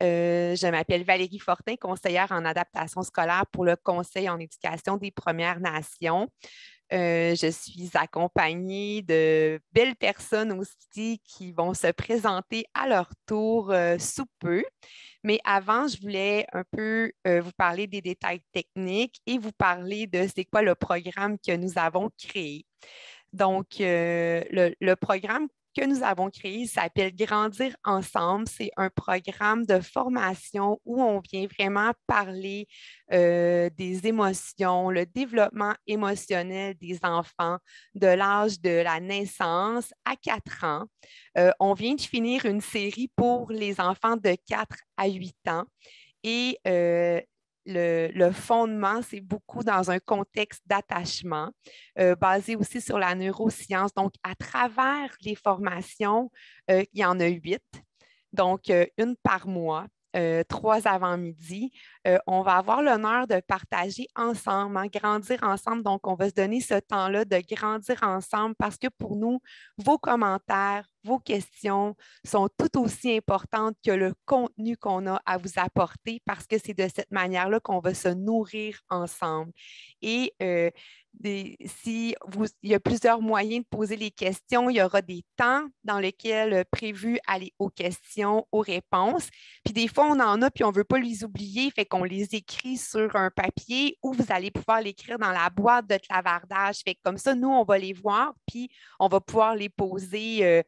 Je m'appelle Valérie Fortin, conseillère en adaptation scolaire pour le Conseil en éducation des Premières Nations. Je suis accompagnée de belles personnes aussi qui vont se présenter à leur tour sous peu. Mais avant, je voulais un peu vous parler des détails techniques et vous parler de c'est quoi le programme que nous avons créé. Donc, le programme que nous avons créé s'appelle Grandir ensemble. C'est un programme de formation où on vient vraiment parler des émotions, le développement émotionnel des enfants de l'âge de la naissance à 4 ans. On vient de finir une série pour les enfants de 4 à 8 ans. Et le fondement, c'est beaucoup dans un contexte d'attachement, basé aussi sur la neuroscience. Donc, à travers les formations, il y en a 8, donc une par mois. 3 avant-midi. On va avoir l'honneur de partager ensemble, hein, grandir ensemble. Donc, on va se donner ce temps-là de grandir ensemble parce que pour nous, vos commentaires, vos questions sont tout aussi importantes que le contenu qu'on a à vous apporter parce que c'est de cette manière-là qu'on va se nourrir ensemble. Et il y a plusieurs moyens de poser les questions, il y aura des temps dans lesquels prévu aller aux questions, aux réponses. Puis des fois, on en a, puis on ne veut pas les oublier, fait qu'on les écrit sur un papier ou vous allez pouvoir l'écrire dans la boîte de clavardage. Fait que comme ça, nous, on va les voir, puis on va pouvoir les poser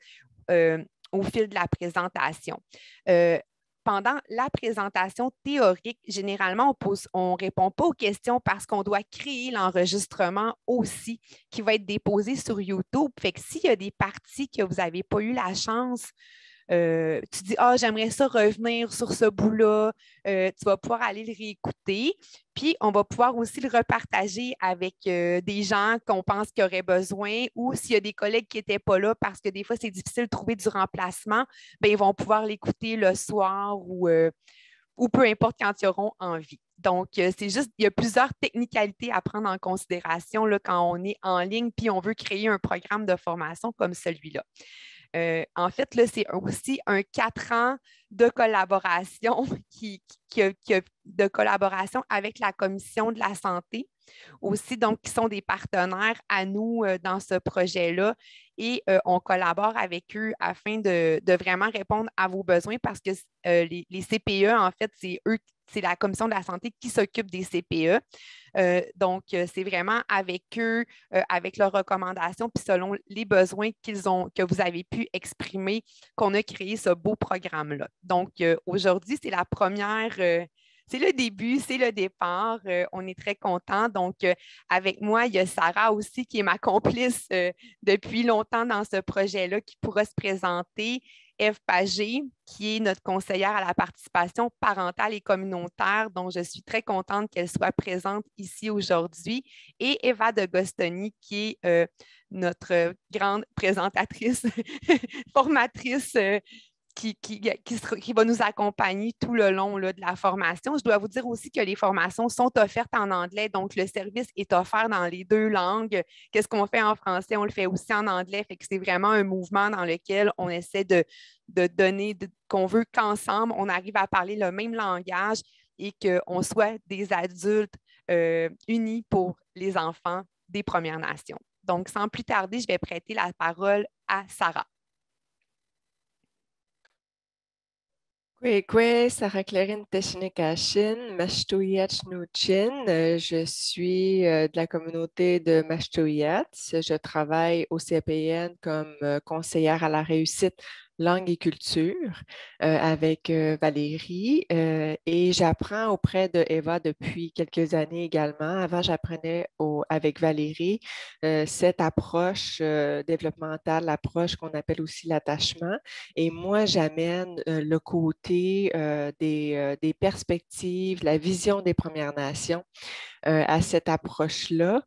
euh, au fil de la présentation. Euh, Pendant la présentation théorique, généralement, on ne répond pas aux questions parce qu'on doit créer l'enregistrement aussi qui va être déposé sur YouTube. Fait que s'il y a des parties que vous n'avez pas eu la chance tu dis, ah, j'aimerais ça revenir sur ce bout-là. Tu vas pouvoir aller le réécouter. Puis, on va pouvoir aussi le repartager avec des gens qu'on pense qu'ils auraient besoin ou s'il y a des collègues qui n'étaient pas là parce que des fois, c'est difficile de trouver du remplacement, bien, ils vont pouvoir l'écouter le soir ou peu importe quand ils auront envie. Donc, c'est juste, il y a plusieurs technicalités à prendre en considération là, quand on est en ligne puis on veut créer un programme de formation comme celui-là. En fait, là, c'est aussi un 4 ans de collaboration de collaboration avec la Commission de la santé aussi, donc qui sont des partenaires à nous dans ce projet-là. Et on collabore avec eux afin de vraiment répondre à vos besoins parce que les CPE, en fait, c'est la Commission de la santé qui s'occupe des CPE. Donc, c'est vraiment avec eux, avec leurs recommandations, puis selon les besoins que vous avez pu exprimer, qu'on a créé ce beau programme-là. Donc, aujourd'hui, c'est la première. C'est le début, c'est le départ. On est très contents. Donc, avec moi, il y a Sarah aussi qui est ma complice depuis longtemps dans ce projet-là qui pourra se présenter. Ève Pagé, qui est notre conseillère à la participation parentale et communautaire, dont je suis très contente qu'elle soit présente ici aujourd'hui, et Eva de Gostoni, qui est notre grande présentatrice, formatrice qui va nous accompagner tout le long là, de la formation. Je dois vous dire aussi que les formations sont offertes en anglais, donc le service est offert dans les 2 langues. Qu'est-ce qu'on fait en français? On le fait aussi en anglais, fait que c'est vraiment un mouvement dans lequel on essaie de donner, qu'on veut qu'ensemble, on arrive à parler le même langage et qu'on soit des adultes unis pour les enfants des Premières Nations. Donc, sans plus tarder, je vais prêter la parole à Sarah. Kwekwe, Sarah Clarine Teshinikashin, Mashtoyat Nuchin. Je suis de la communauté de Mashtoyat. Je travaille au CAPN comme conseillère à la réussite langue et culture avec Valérie et j'apprends auprès de Eva depuis quelques années également. Avant, j'apprenais avec Valérie cette approche développementale, l'approche qu'on appelle aussi l'attachement. Et moi, j'amène le côté des perspectives, la vision des Premières Nations à cette approche-là.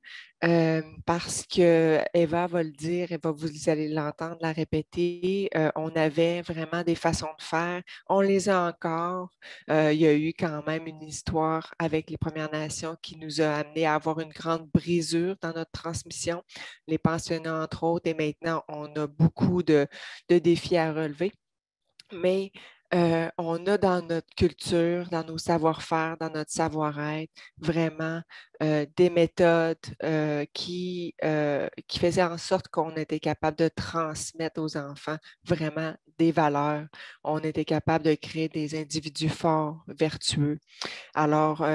Parce que Eva va le dire, vous allez l'entendre, la répéter, on avait vraiment des façons de faire, on les a encore. Il y a eu quand même une histoire avec les Premières Nations qui nous a amené à avoir une grande brisure dans notre transmission, les pensionnats entre autres, et maintenant on a beaucoup de défis à relever. Mais On a dans notre culture, dans nos savoir-faire, dans notre savoir-être, vraiment des méthodes qui faisaient en sorte qu'on était capable de transmettre aux enfants vraiment des valeurs. On était capable de créer des individus forts, vertueux. Alors,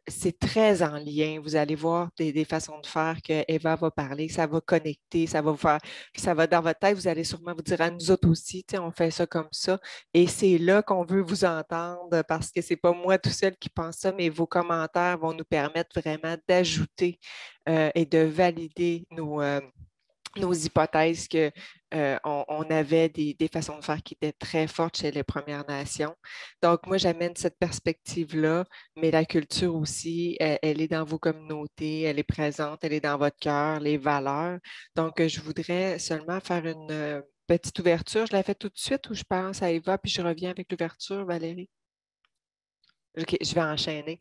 c'est très en lien. Vous allez voir des façons de faire que Eva va parler, ça va connecter, ça va vous faire, ça va dans votre tête, vous allez sûrement vous dire à nous autres aussi, on fait ça comme ça. Et c'est là qu'on veut vous entendre parce que c'est pas moi tout seul qui pense ça, mais vos commentaires vont nous permettre vraiment d'ajouter et de valider nos hypothèses que on avait des façons de faire qui étaient très fortes chez les Premières Nations. Donc, moi, j'amène cette perspective-là, mais la culture aussi, elle est dans vos communautés, elle est présente, elle est dans votre cœur, les valeurs. Donc, je voudrais seulement faire une petite ouverture. Je la fais tout de suite ou je pense à Eva, puis je reviens avec l'ouverture, Valérie? OK, je vais enchaîner.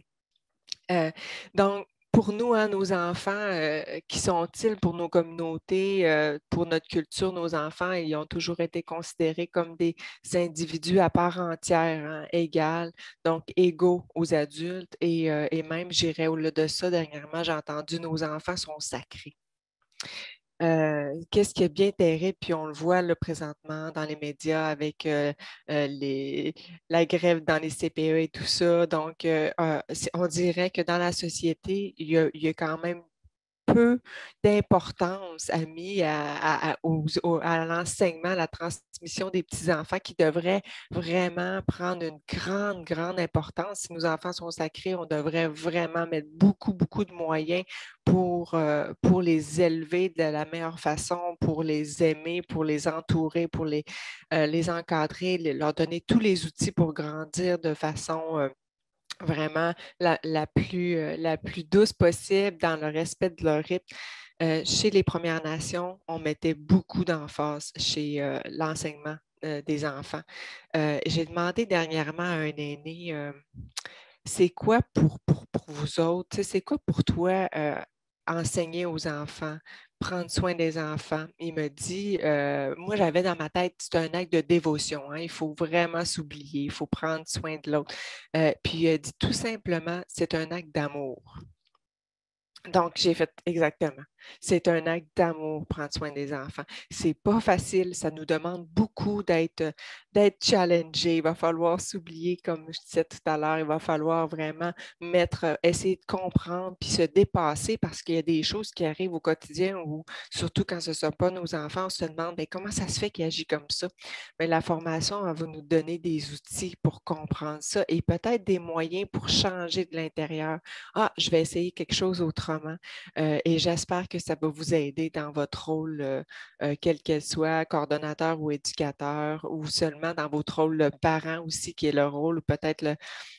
Euh, donc, pour nous, hein, nos enfants, qui sont-ils pour nos communautés, pour notre culture, nos enfants, ils ont toujours été considérés comme des individus à part entière, hein, égales, donc égaux aux adultes. Et même, j'irais au-delà de ça, dernièrement, j'ai entendu nos enfants sont sacrés. Qu'est-ce qui est bien terrible, puis on le voit là, présentement dans les médias avec la grève dans les CPE et tout ça. Donc, on dirait que dans la société, il y a quand même peu d'importance à mis à l'enseignement, à la transmission des petits-enfants qui devrait vraiment prendre une grande, grande importance. Si nos enfants sont sacrés, on devrait vraiment mettre beaucoup, beaucoup de moyens pour les élever de la meilleure façon, pour les aimer, pour les entourer, pour les encadrer, leur donner tous les outils pour grandir de façon vraiment la plus douce possible dans le respect de leur rythme. Chez les Premières Nations, on mettait beaucoup d'emphase chez l'enseignement des enfants. J'ai demandé dernièrement à un aîné, c'est quoi pour vous autres, tu sais, c'est quoi pour toi enseigner aux enfants, prendre soin des enfants? Il me dit, moi j'avais dans ma tête, c'est un acte de dévotion, hein, il faut vraiment s'oublier, il faut prendre soin de l'autre. Puis il a dit tout simplement, c'est un acte d'amour. Donc, j'ai fait exactement. C'est un acte d'amour, prendre soin des enfants. C'est pas facile, ça nous demande beaucoup d'être challengé. Il va falloir s'oublier, comme je disais tout à l'heure, il va falloir vraiment essayer de comprendre puis se dépasser parce qu'il y a des choses qui arrivent au quotidien où, surtout quand ce ne sont pas nos enfants, on se demande mais comment ça se fait qu'il agit comme ça? Mais la formation, elle va nous donner des outils pour comprendre ça et peut-être des moyens pour changer de l'intérieur. Ah, je vais essayer quelque chose autrement. Et j'espère que ça va vous aider dans votre rôle, quel qu'elle soit, coordonnateur ou éducateur, ou seulement dans votre rôle de parent aussi, qui est le rôle ou peut-être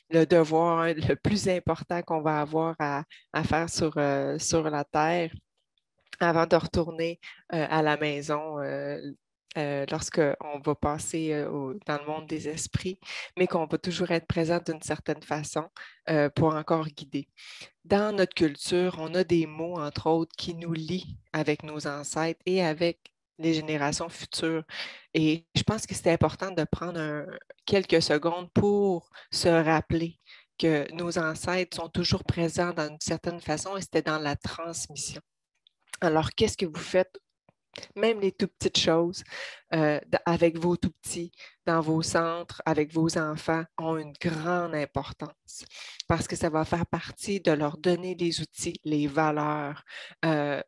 le devoir le plus important qu'on va avoir à faire sur la Terre avant de retourner à la maison lorsqu'on va passer dans le monde des esprits, mais qu'on va toujours être présent d'une certaine façon pour encore guider. Dans notre culture, on a des mots, entre autres, qui nous lient avec nos ancêtres et avec les générations futures. Et je pense que c'est important de prendre quelques secondes pour se rappeler que nos ancêtres sont toujours présents d'une certaine façon et c'était dans la transmission. Alors, qu'est-ce que vous faites? Même les tout petites choses avec vos tout petits, dans vos centres, avec vos enfants, ont une grande importance parce que ça va faire partie de leur donner les outils, les valeurs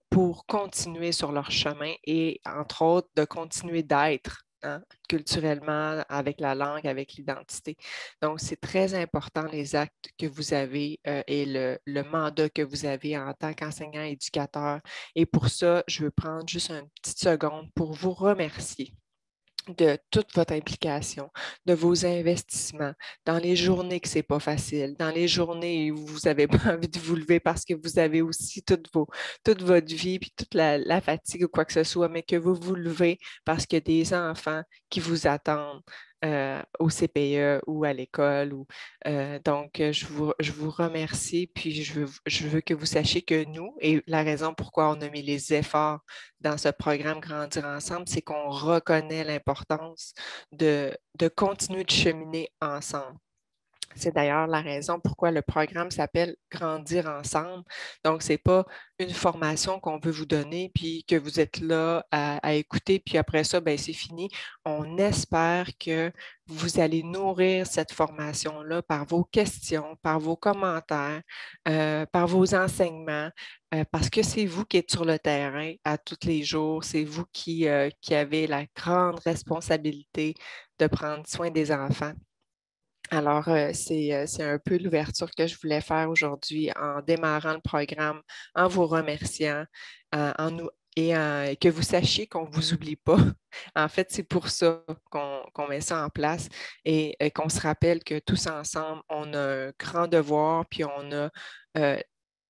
pour continuer sur leur chemin et, entre autres, de continuer d'être. Hein, culturellement, avec la langue, avec l'identité. Donc, c'est très important les actes que vous avez et le mandat que vous avez en tant qu'enseignant éducateur. Et pour ça, je veux prendre juste une petite seconde pour vous remercier de toute votre implication, de vos investissements, dans les journées que c'est pas facile, dans les journées où vous n'avez pas envie de vous lever parce que vous avez aussi toute votre vie, puis toute la fatigue ou quoi que ce soit, mais que vous vous levez parce qu'il y a des enfants qui vous attendent au CPE ou à l'école. Donc, je vous remercie, puis je veux que vous sachiez que nous, et la raison pourquoi on a mis les efforts dans ce programme Grandir ensemble, c'est qu'on reconnaît l'importance de continuer de cheminer ensemble. C'est d'ailleurs la raison pourquoi le programme s'appelle Grandir ensemble. Donc, ce n'est pas une formation qu'on veut vous donner, puis que vous êtes là à écouter, puis après ça, ben, c'est fini. On espère que vous allez nourrir cette formation-là par vos questions, par vos commentaires, par vos enseignements, parce que c'est vous qui êtes sur le terrain à tous les jours. C'est vous qui avez la grande responsabilité de prendre soin des enfants. Alors, c'est un peu l'ouverture que je voulais faire aujourd'hui en démarrant le programme, en vous remerciant, en nous, et que vous sachiez qu'on ne vous oublie pas. En fait, c'est pour ça qu'on met ça en place et qu'on se rappelle que tous ensemble, on a un grand devoir, puis on a euh,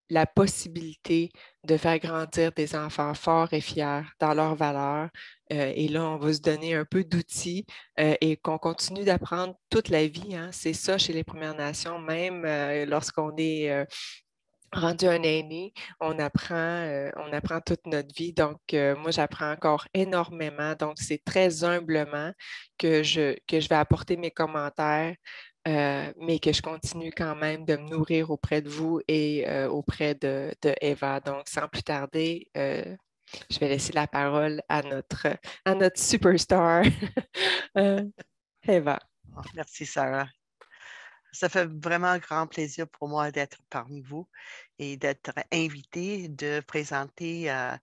la possibilité de faire grandir des enfants forts et fiers dans leurs valeurs. Et là, on va se donner un peu d'outils et qu'on continue d'apprendre toute la vie, hein. C'est ça chez les Premières Nations, même lorsqu'on est rendu un aîné, on apprend toute notre vie. Donc, moi, j'apprends encore énormément. Donc, c'est très humblement que je vais apporter mes commentaires, mais que je continue quand même de me nourrir auprès de vous et auprès de Eva. Donc, sans plus tarder, je vais laisser la parole à notre superstar, euh, Eva. Oh, merci, Sarah. Ça fait vraiment un grand plaisir pour moi d'être parmi vous et d'être invitée, de présenter un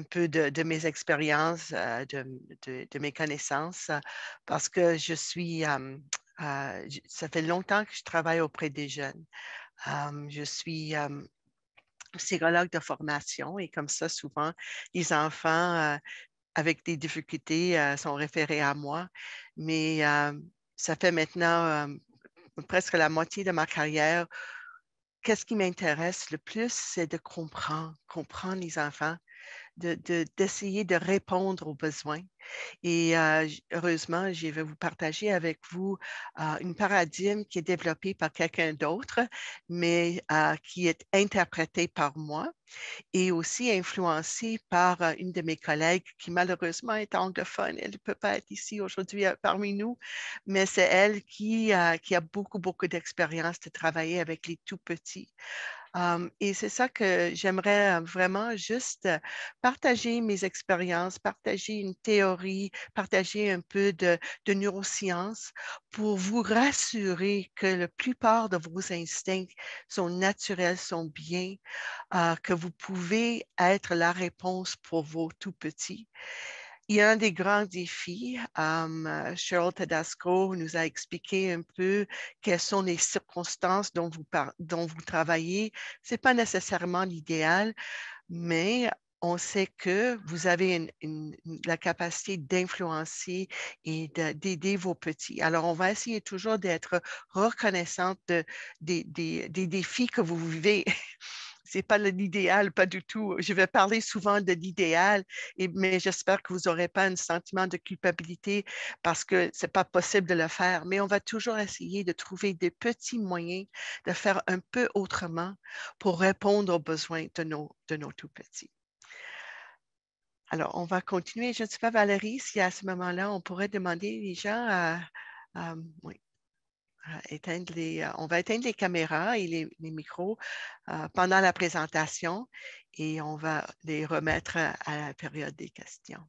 peu de mes expériences, de mes connaissances, parce que ça fait longtemps que je travaille auprès des jeunes. Je suis psychologue de formation et comme ça, souvent, les enfants avec des difficultés sont référés à moi. Mais ça fait maintenant presque la moitié de ma carrière. Qu'est-ce qui m'intéresse le plus, c'est de comprendre les enfants, d'essayer de répondre aux besoins. Et heureusement, je vais vous partager avec vous une paradigme qui est développée par quelqu'un d'autre, mais qui est interprétée par moi et aussi influencée par une de mes collègues qui malheureusement est anglophone. Elle ne peut pas être ici aujourd'hui parmi nous, mais c'est elle qui a beaucoup, beaucoup d'expérience de travailler avec les tout petits. Et c'est ça que j'aimerais vraiment juste partager mes expériences, partager une théorie, partager un peu de neurosciences pour vous rassurer que la plupart de vos instincts sont naturels, sont bien, que vous pouvez être la réponse pour vos tout petits. Il y a un des grands défis. Cheryl Tedesco nous a expliqué un peu quelles sont les circonstances dont vous travaillez. Ce n'est pas nécessairement l'idéal, mais on sait que vous avez la capacité d'influencer et d'aider vos petits. Alors, on va essayer toujours d'être reconnaissante des défis que vous vivez. Ce n'est pas l'idéal, pas du tout. Je vais parler souvent de l'idéal, mais j'espère que vous n'aurez pas un sentiment de culpabilité parce que ce n'est pas possible de le faire. Mais on va toujours essayer de trouver des petits moyens de faire un peu autrement pour répondre aux besoins de nos tout-petits. Alors, on va continuer. Je ne sais pas, Valérie, si à ce moment-là, on pourrait demander les gens oui, on va éteindre les caméras et les micros pendant la présentation et on va les remettre à la période des questions.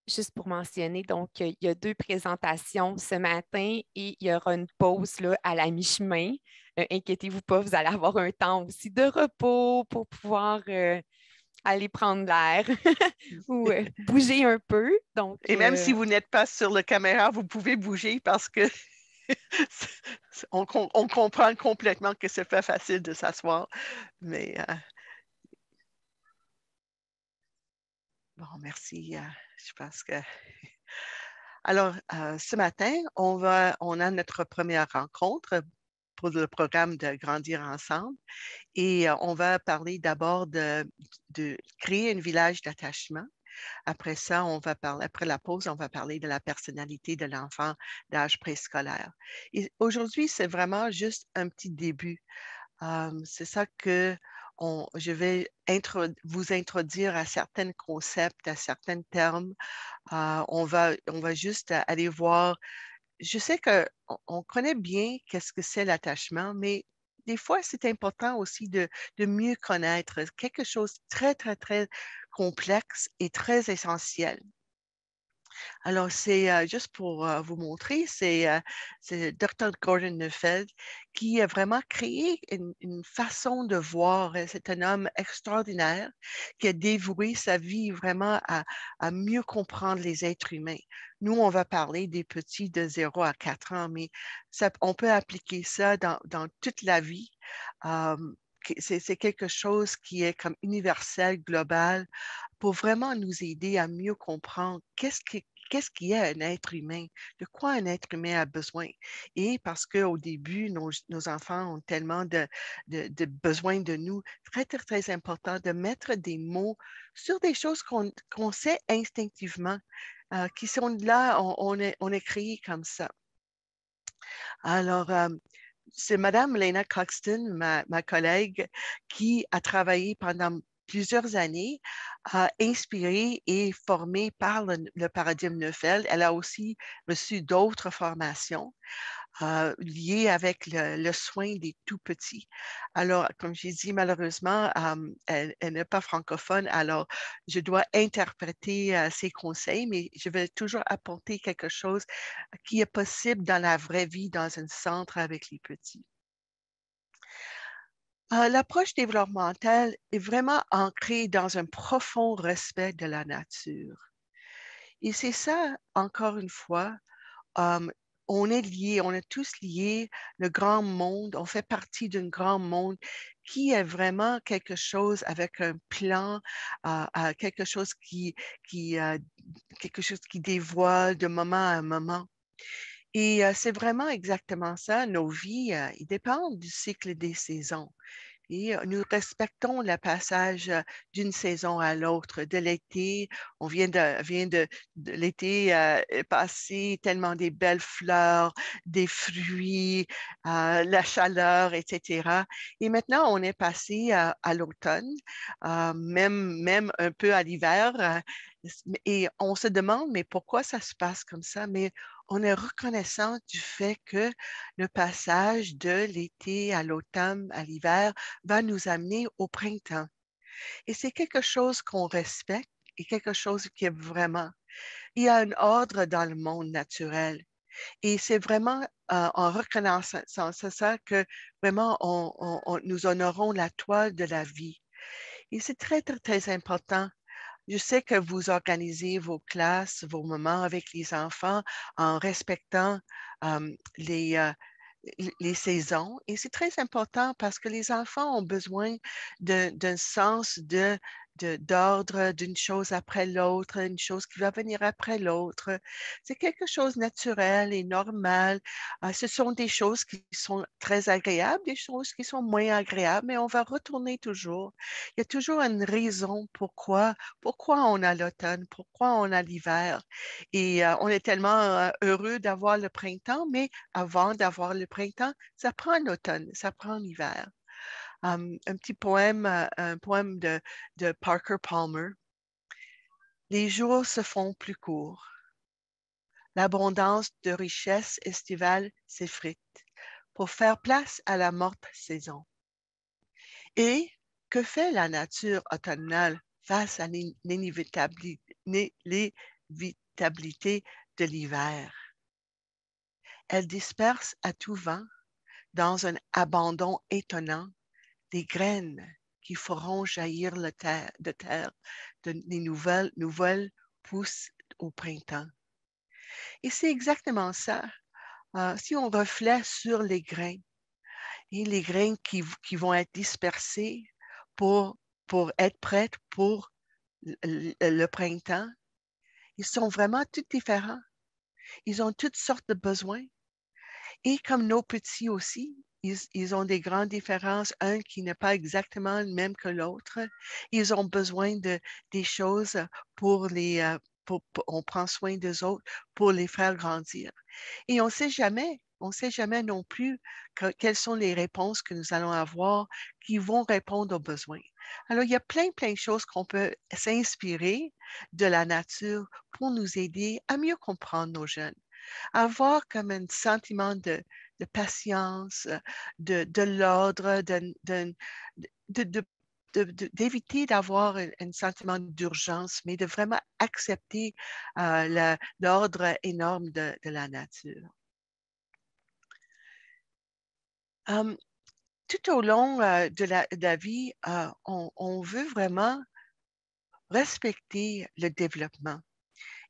Juste pour mentionner, donc, il y a 2 présentations ce matin et il y aura une pause là, à la mi-chemin. Inquiétez-vous pas, vous allez avoir un temps aussi de repos pour pouvoir aller prendre l'air ou bouger un peu. Donc, et même si vous n'êtes pas sur la caméra, vous pouvez bouger parce que on comprend complètement que c'est pas facile de s'asseoir. Mais bon, merci. Je pense que. Alors, ce matin, on a notre première rencontre pour le programme de Grandir ensemble et on va parler d'abord de créer un village d'attachement. Après ça, après la pause, on va parler de la personnalité de l'enfant d'âge préscolaire. Et aujourd'hui, c'est vraiment juste un petit début. C'est ça que je vais vous introduire à certains concepts, à certains termes. On va juste aller voir. Je sais qu'on connaît bien qu'est-ce que c'est l'attachement, mais des fois, c'est important aussi de mieux connaître quelque chose de très, très, très complexe et très essentiel. Alors, c'est juste pour vous montrer, c'est Dr. Gordon Neufeld qui a vraiment créé une façon de voir. C'est un homme extraordinaire qui a dévoué sa vie vraiment à mieux comprendre les êtres humains. Nous, on va parler des petits de 0 à 4 ans, mais on peut appliquer ça dans toute la vie. Euh, c'est quelque chose qui est comme universel, global, pour vraiment nous aider à mieux comprendre qu'est-ce qui est un être humain, de quoi un être humain a besoin. Et parce qu'au début, nos enfants ont tellement de besoins de nous, très, très, très important de mettre des mots sur des choses qu'on sait instinctivement, qui sont là, on est créé comme ça. Alors, c'est Madame Lena Coxton, ma collègue, qui a travaillé pendant plusieurs années, inspirée et formée par le paradigme Neufeld. Elle a aussi reçu d'autres formations liées avec le soin des tout-petits. Alors, comme j'ai dit, malheureusement, elle n'est pas francophone, alors je dois interpréter ses conseils, mais je vais toujours apporter quelque chose qui est possible dans la vraie vie, dans un centre avec les petits. L'approche développementale est vraiment ancrée dans un profond respect de la nature. Et c'est ça, encore une fois, on est liés, on est tous liés, le grand monde, on fait partie d'un grand monde qui est vraiment quelque chose avec un plan, quelque chose quelque chose qui dévoile de moment à moment. Et c'est vraiment exactement ça. Nos vies, ils dépendent du cycle des saisons. Et nous respectons le passage d'une saison à l'autre, de l'été. On vient de l'été passer tellement des belles fleurs, des fruits, la chaleur, etc. Et maintenant, on est passé à l'automne, même un peu à l'hiver. Et on se demande, mais pourquoi ça se passe comme ça? Mais on est reconnaissant du fait que le passage de l'été à l'automne, à l'hiver, va nous amener au printemps. Et c'est quelque chose qu'on respecte et quelque chose qui est vraiment. Il y a un ordre dans le monde naturel. Et c'est vraiment en reconnaissant ça que vraiment nous honorons la toile de la vie. Et c'est très, très, très important. Je sais que vous organisez vos classes, vos moments avec les enfants en respectant euh, les, euh, les saisons. Et c'est très important parce que les enfants ont besoin d'un sens d'ordre, d'une chose après l'autre, une chose qui va venir après l'autre. C'est quelque chose de naturel et normal. Ce sont des choses qui sont très agréables, des choses qui sont moins agréables, mais on va retourner toujours. Il y a toujours une raison pourquoi on a l'automne, pourquoi on a l'hiver. Et on est tellement heureux d'avoir le printemps, mais avant d'avoir le printemps, ça prend l'automne, ça prend l'hiver. Un petit poème, un poème de Parker Palmer. Les jours se font plus courts. L'abondance de richesses estivales s'effrite pour faire place à la morte saison. Et que fait la nature automnale face à l'inévitabilité de l'hiver? Elle disperse à tout vent, dans un abandon étonnant, des graines qui feront jaillir de terre, les nouvelles pousses au printemps. Et c'est exactement ça. Si on reflète sur les grains, et les grains qui vont être dispersés pour être prêts pour le printemps, ils sont vraiment tous différents. Ils ont toutes sortes de besoins. Et comme nos petits aussi, ils ont des grandes différences, un qui n'est pas exactement le même que l'autre. Ils ont besoin des choses pour on prend soin d'eux autres pour les faire grandir. Et on ne sait jamais non plus quelles sont les réponses que nous allons avoir qui vont répondre aux besoins. Alors, il y a plein de choses qu'on peut s'inspirer de la nature pour nous aider à mieux comprendre nos jeunes, à avoir comme un sentiment de patience, de l'ordre, d'éviter d'avoir un sentiment d'urgence, mais de vraiment accepter l'ordre énorme de la nature. Tout au long de la vie, on veut vraiment respecter le développement.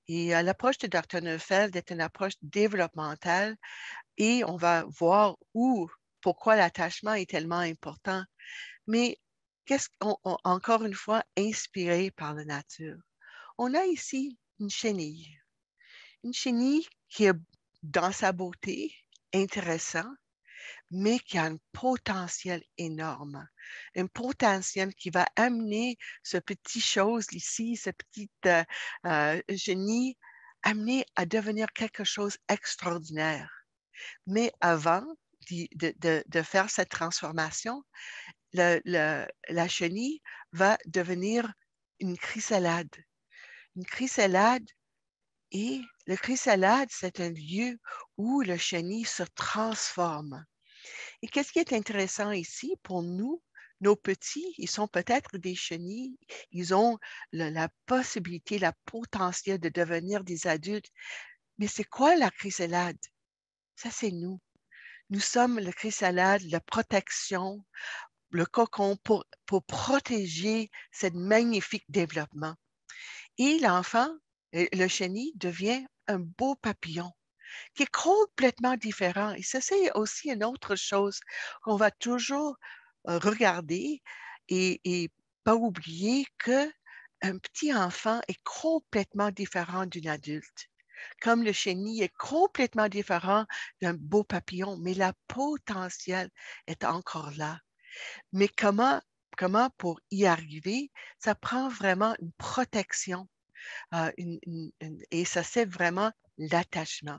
Et l'approche de Dr. Neufeld est une approche développementale et on va voir pourquoi l'attachement est tellement important. Mais encore une fois, inspiré par la nature. On a ici une chenille. Une chenille qui est dans sa beauté, intéressant, mais qui a un potentiel énorme. Un potentiel qui va amener ce petit chose ici, ce petit génie, amener à devenir quelque chose d'extraordinaire. Mais avant de faire cette transformation, la chenille va devenir une chrysalide. Une chrysalide, et le chrysalide, c'est un lieu où le chenille se transforme. Et qu'est-ce qui est intéressant ici pour nous? Nos petits, ils sont peut-être des chenilles, ils ont la possibilité, la potentiel de devenir des adultes. Mais c'est quoi la chrysalide? Ça, c'est nous. Nous sommes le chrysalide, la protection, le cocon pour protéger ce magnifique développement. Et l'enfant, le chenille, devient un beau papillon qui est complètement différent. Et ça, c'est aussi une autre chose qu'on va toujours regarder et pas oublier qu'un petit enfant est complètement différent d'un adulte. Comme le chenille est complètement différent d'un beau papillon, mais le potentiel est encore là. Mais comment pour y arriver, ça prend vraiment une protection et ça, c'est vraiment l'attachement.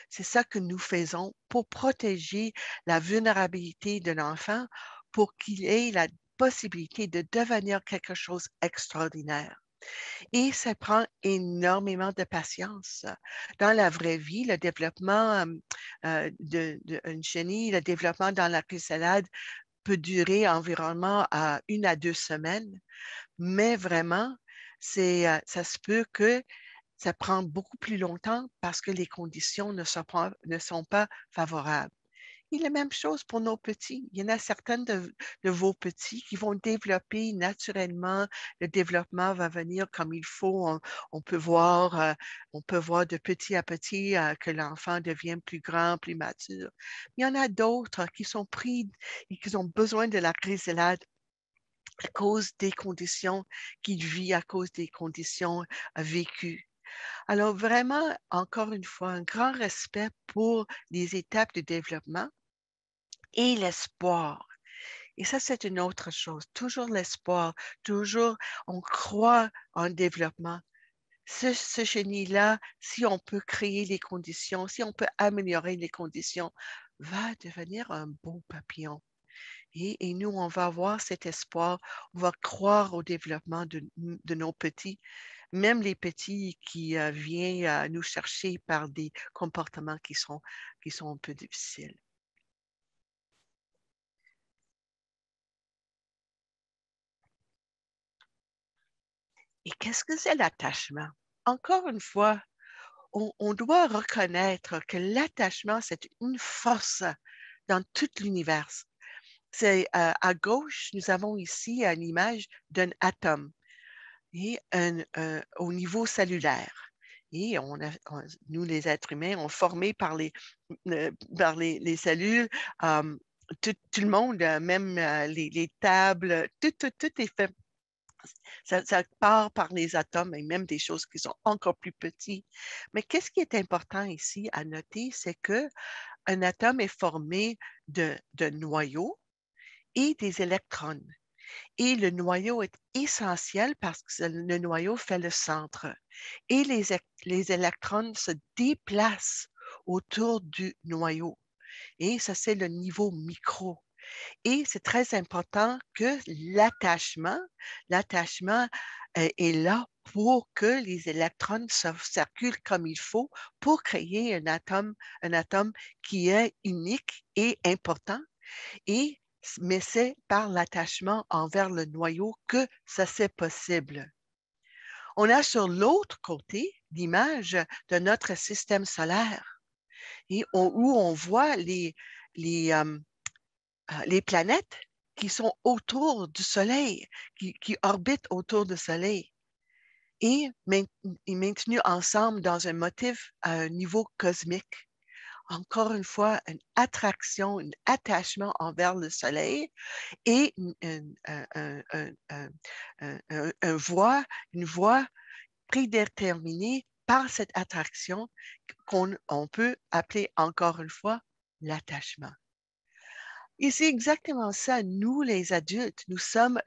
C'est ça que nous faisons pour protéger la vulnérabilité de l'enfant pour qu'il ait la possibilité de devenir quelque chose d'extraordinaire. Et ça prend énormément de patience. Dans la vraie vie, le développement d'une chenille, le développement dans la chrysalide peut durer environ 1 à 2 semaines, mais vraiment, ça se peut que ça prend beaucoup plus longtemps parce que les conditions ne sont pas favorables. Et la même chose pour nos petits. Il y en a certains de vos petits qui vont développer naturellement. Le développement va venir comme il faut. On peut voir de petit à petit que l'enfant devient plus grand, plus mature. Il y en a d'autres qui sont pris et qui ont besoin de la chrysalide à cause des conditions qu'il vit, à cause des conditions vécues. Alors vraiment, encore une fois, un grand respect pour les étapes de développement et l'espoir. Et ça, c'est une autre chose. Toujours l'espoir, toujours on croit en développement. Ce chenille-là, si on peut créer les conditions, si on peut améliorer les conditions, va devenir un beau papillon. Et nous, on va avoir cet espoir, on va croire au développement de nos petits, même les petits qui viennent nous chercher par des comportements qui sont un peu difficiles. Et qu'est-ce que c'est l'attachement? Encore une fois, on doit reconnaître que l'attachement, c'est une force dans tout l'univers. C'est à gauche, nous avons ici une image d'un atome et au niveau cellulaire. Et nous, les êtres humains, on formé par les cellules, tout le monde, même les tables, tout est fait. Ça part par les atomes et même des choses qui sont encore plus petites. Mais qu'est-ce qui est important ici à noter, c'est que un atome est formé de noyaux et des électrons. Et le noyau est essentiel parce que le noyau fait le centre. Et les électrons se déplacent autour du noyau. Et ça, c'est le niveau micro. Et c'est très important que l'attachement est là pour que les électrons circulent comme il faut pour créer un atome qui est unique et important. Mais c'est par l'attachement envers le noyau que ça c'est possible. On a sur l'autre côté l'image de notre système solaire où on voit les planètes qui sont autour du Soleil, qui orbitent autour du Soleil et maintenues ensemble dans un motif à un niveau cosmique. Encore une fois, une attraction, un attachement envers le Soleil et une voie prédéterminée par cette attraction qu'on peut appeler encore une fois l'attachement. Et c'est exactement ça, nous les adultes, nous sommes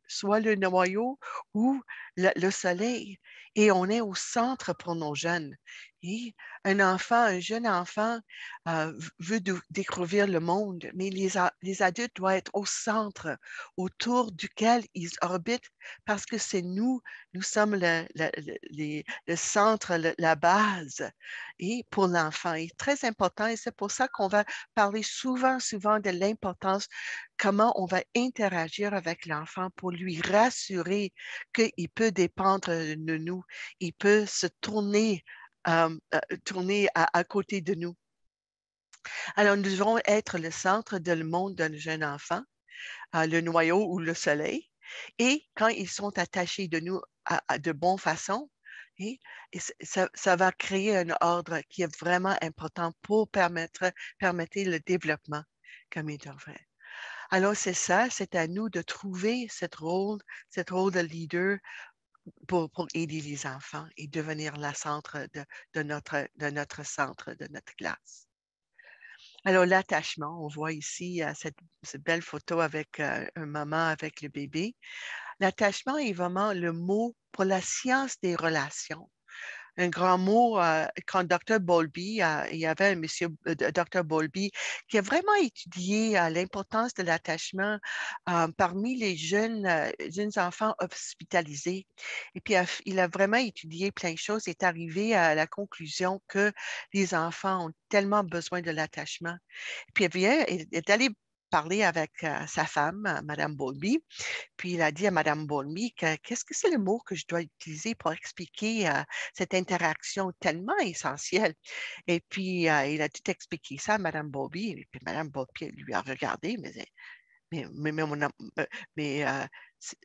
soit le noyau ou le soleil et on est au centre pour nos jeunes. Et un jeune enfant veut découvrir le monde, mais les adultes doivent être au centre, autour duquel ils orbitent parce que c'est nous sommes le centre, la base et pour l'enfant. Et très important et c'est pour ça qu'on va parler souvent de l'importance, comment on va interagir avec l'enfant pour lui rassurer qu'il peut dépendre de nous, il peut se tourner à côté de nous. Alors, nous devons être le centre du monde d'un jeune enfant, le noyau ou le soleil, et quand ils sont attachés de nous de bonne façon, et ça va créer un ordre qui est vraiment important pour permettre le développement comme il devrait. Alors, c'est ça, c'est à nous de trouver cette rôle de leader pour aider les enfants et devenir le centre de notre centre, de notre classe. Alors, l'attachement, on voit ici cette belle photo avec un maman avec le bébé. L'attachement est vraiment le mot pour la science des relations. Un grand mot, quand Dr. Bowlby, il y avait un monsieur, Dr. Bowlby, qui a vraiment étudié l'importance de l'attachement parmi les jeunes enfants hospitalisés. Et puis, il a vraiment étudié plein de choses et est arrivé à la conclusion que les enfants ont tellement besoin de l'attachement. Puis, il est allé parler avec sa femme, Mme Bowlby, puis il a dit à Mme Bowlby qu'est-ce que c'est le mot que je dois utiliser pour expliquer cette interaction tellement essentielle. Et puis, il a tout expliqué ça à Mme Bowlby. Et puis, Mme Bowlby lui a regardé, mais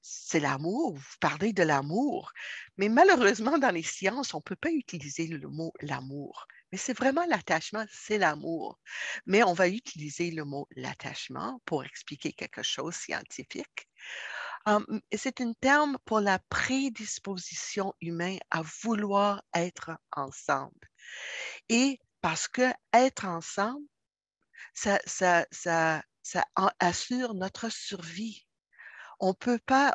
c'est l'amour, vous parlez de l'amour. Mais malheureusement, dans les sciences, on ne peut pas utiliser le mot l'amour. Mais c'est vraiment l'attachement, c'est l'amour. Mais on va utiliser le mot l'attachement pour expliquer quelque chose de scientifique. C'est un terme pour la prédisposition humaine à vouloir être ensemble. Et parce que être ensemble, ça assure notre survie. On peut pas,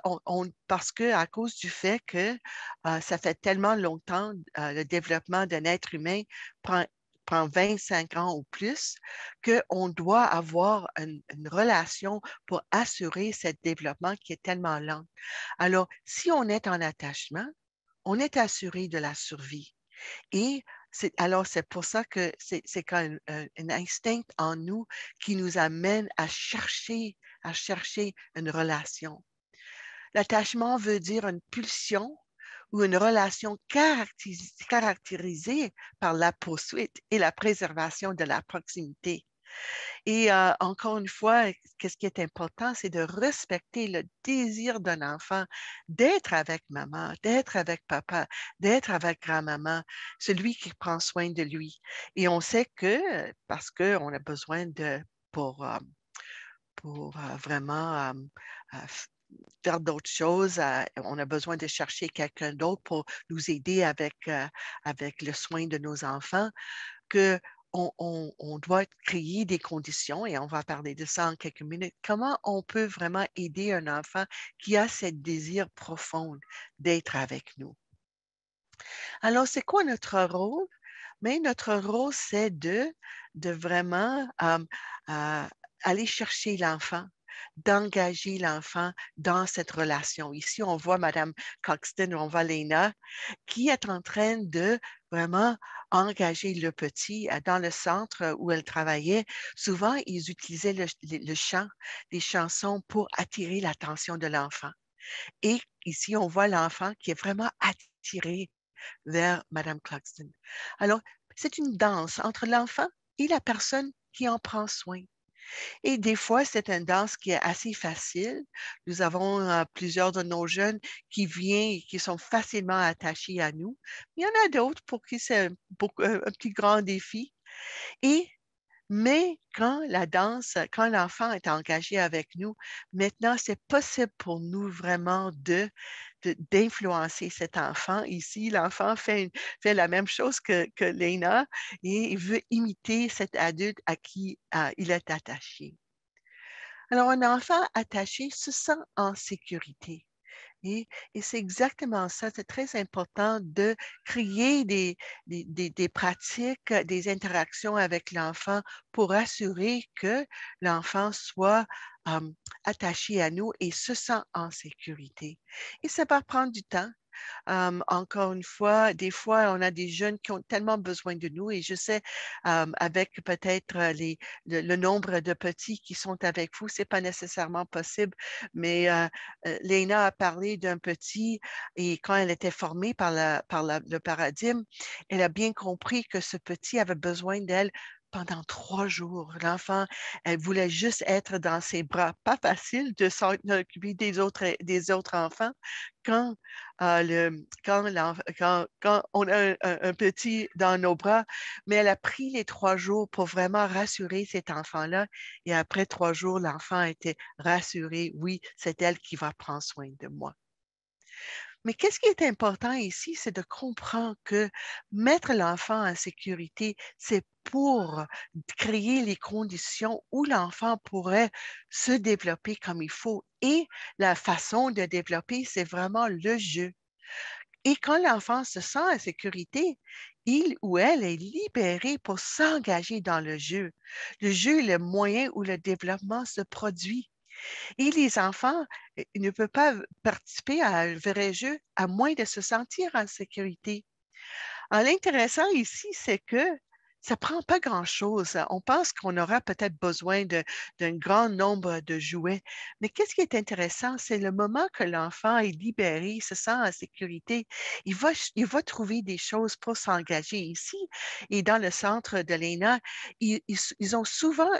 parce que à cause du fait que ça fait tellement longtemps, le développement d'un être humain prend 25 ans ou plus, qu'on doit avoir une relation pour assurer ce développement qui est tellement lent. Alors, si on est en attachement, on est assuré de la survie. Et alors, c'est pour ça que c'est comme un instinct en nous qui nous amène à chercher une relation. L'attachement veut dire une pulsion ou une relation caractérisée par la poursuite et la préservation de la proximité. Et encore une fois, ce qui est important, c'est de respecter le désir d'un enfant d'être avec maman, d'être avec papa, d'être avec grand-maman, celui qui prend soin de lui. Et on sait que, parce qu'on a besoin pour vraiment faire d'autres choses, on a besoin de chercher quelqu'un d'autre pour nous aider avec le soin de nos enfants, que on doit créer des conditions, et on va parler de ça en quelques minutes, comment on peut vraiment aider un enfant qui a ce désir profond d'être avec nous. Alors, c'est quoi notre rôle? Mais notre rôle, c'est de vraiment aller chercher l'enfant, d'engager l'enfant dans cette relation. Ici, on voit Mme Coxton, on voit Léna, qui est en train de vraiment engager le petit dans le centre où elle travaillait. Souvent, ils utilisaient le chant, les chansons pour attirer l'attention de l'enfant. Et ici, on voit l'enfant qui est vraiment attiré vers Mme Cluxton. Alors, c'est une danse entre l'enfant et la personne qui en prend soin. Et des fois, c'est une danse qui est assez facile. Nous avons plusieurs de nos jeunes qui viennent et qui sont facilement attachés à nous. Il y en a d'autres pour qui c'est un petit grand défi. Mais quand la danse, quand l'enfant est engagé avec nous, maintenant, c'est possible pour nous vraiment d'influencer cet enfant. Ici, l'enfant fait la même chose que Léna et il veut imiter cet adulte à qui il est attaché. Alors, un enfant attaché se sent en sécurité. Et c'est exactement ça. C'est très important de créer des pratiques, des interactions avec l'enfant pour assurer que l'enfant soit attaché à nous et se sent en sécurité. Et ça va prendre du temps. Encore une fois, des fois, on a des jeunes qui ont tellement besoin de nous et je sais, avec peut-être le nombre de petits qui sont avec vous, ce n'est pas nécessairement possible, mais Léna a parlé d'un petit et quand elle était formée par le paradigme, elle a bien compris que ce petit avait besoin d'elle pendant 3 jours. L'enfant, elle voulait juste être dans ses bras. Pas facile de s'occuper des autres enfants quand, quand on a un petit dans nos bras, mais elle a pris les 3 jours pour vraiment rassurer cet enfant-là. Et après 3 jours, l'enfant était rassuré. Oui, c'est elle qui va prendre soin de moi. Mais qu'est-ce qui est important ici, c'est de comprendre que mettre l'enfant en sécurité, c'est pour créer les conditions où l'enfant pourrait se développer comme il faut. Et la façon de développer, c'est vraiment le jeu. Et quand l'enfant se sent en sécurité, il ou elle est libéré pour s'engager dans le jeu. Le jeu est le moyen où le développement se produit. Et les enfants ne peuvent pas participer à un vrai jeu à moins de se sentir en sécurité. L'intéressant ici, c'est que ça ne prend pas grand-chose. On pense qu'on aura peut-être besoin d'un grand nombre de jouets. Mais qu'est-ce qui est intéressant, c'est le moment que l'enfant est libéré, se sent en sécurité, il va trouver des choses pour s'engager ici. Et dans le centre de l'ENA, ils ont souvent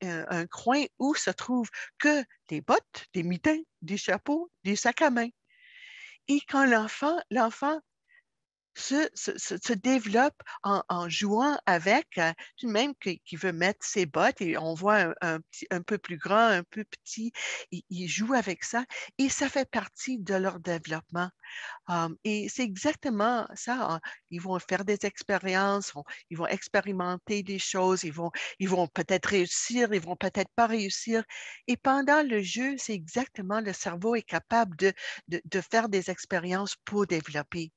un coin où se trouvent que des bottes, des mitaines, des chapeaux, des sacs à main. Et quand l'enfant se développe en jouant avec, tout de même qui veut mettre ses bottes et on voit un peu plus grand, un peu petit, il joue avec ça et ça fait partie de leur développement. Et c'est exactement ça. Ils vont faire des expériences, ils vont expérimenter des choses, ils vont peut-être réussir, ils vont peut-être pas réussir. Et pendant le jeu, c'est exactement le cerveau est capable de faire des expériences pour développer.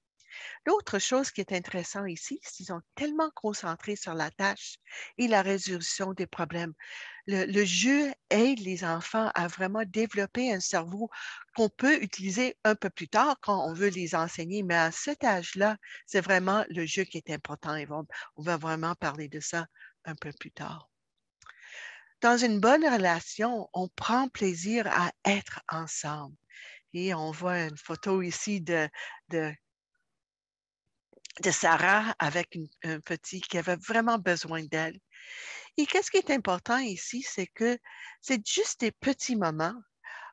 L'autre chose qui est intéressant ici, c'est qu'ils sont tellement concentrés sur la tâche et la résolution des problèmes. Le jeu aide les enfants à vraiment développer un cerveau qu'on peut utiliser un peu plus tard quand on veut les enseigner, mais à cet âge-là, c'est vraiment le jeu qui est important et on va vraiment parler de ça un peu plus tard. Dans une bonne relation, on prend plaisir à être ensemble. Et on voit une photo ici de Sarah avec un petit qui avait vraiment besoin d'elle. Et qu'est-ce qui est important ici, c'est que c'est juste des petits moments.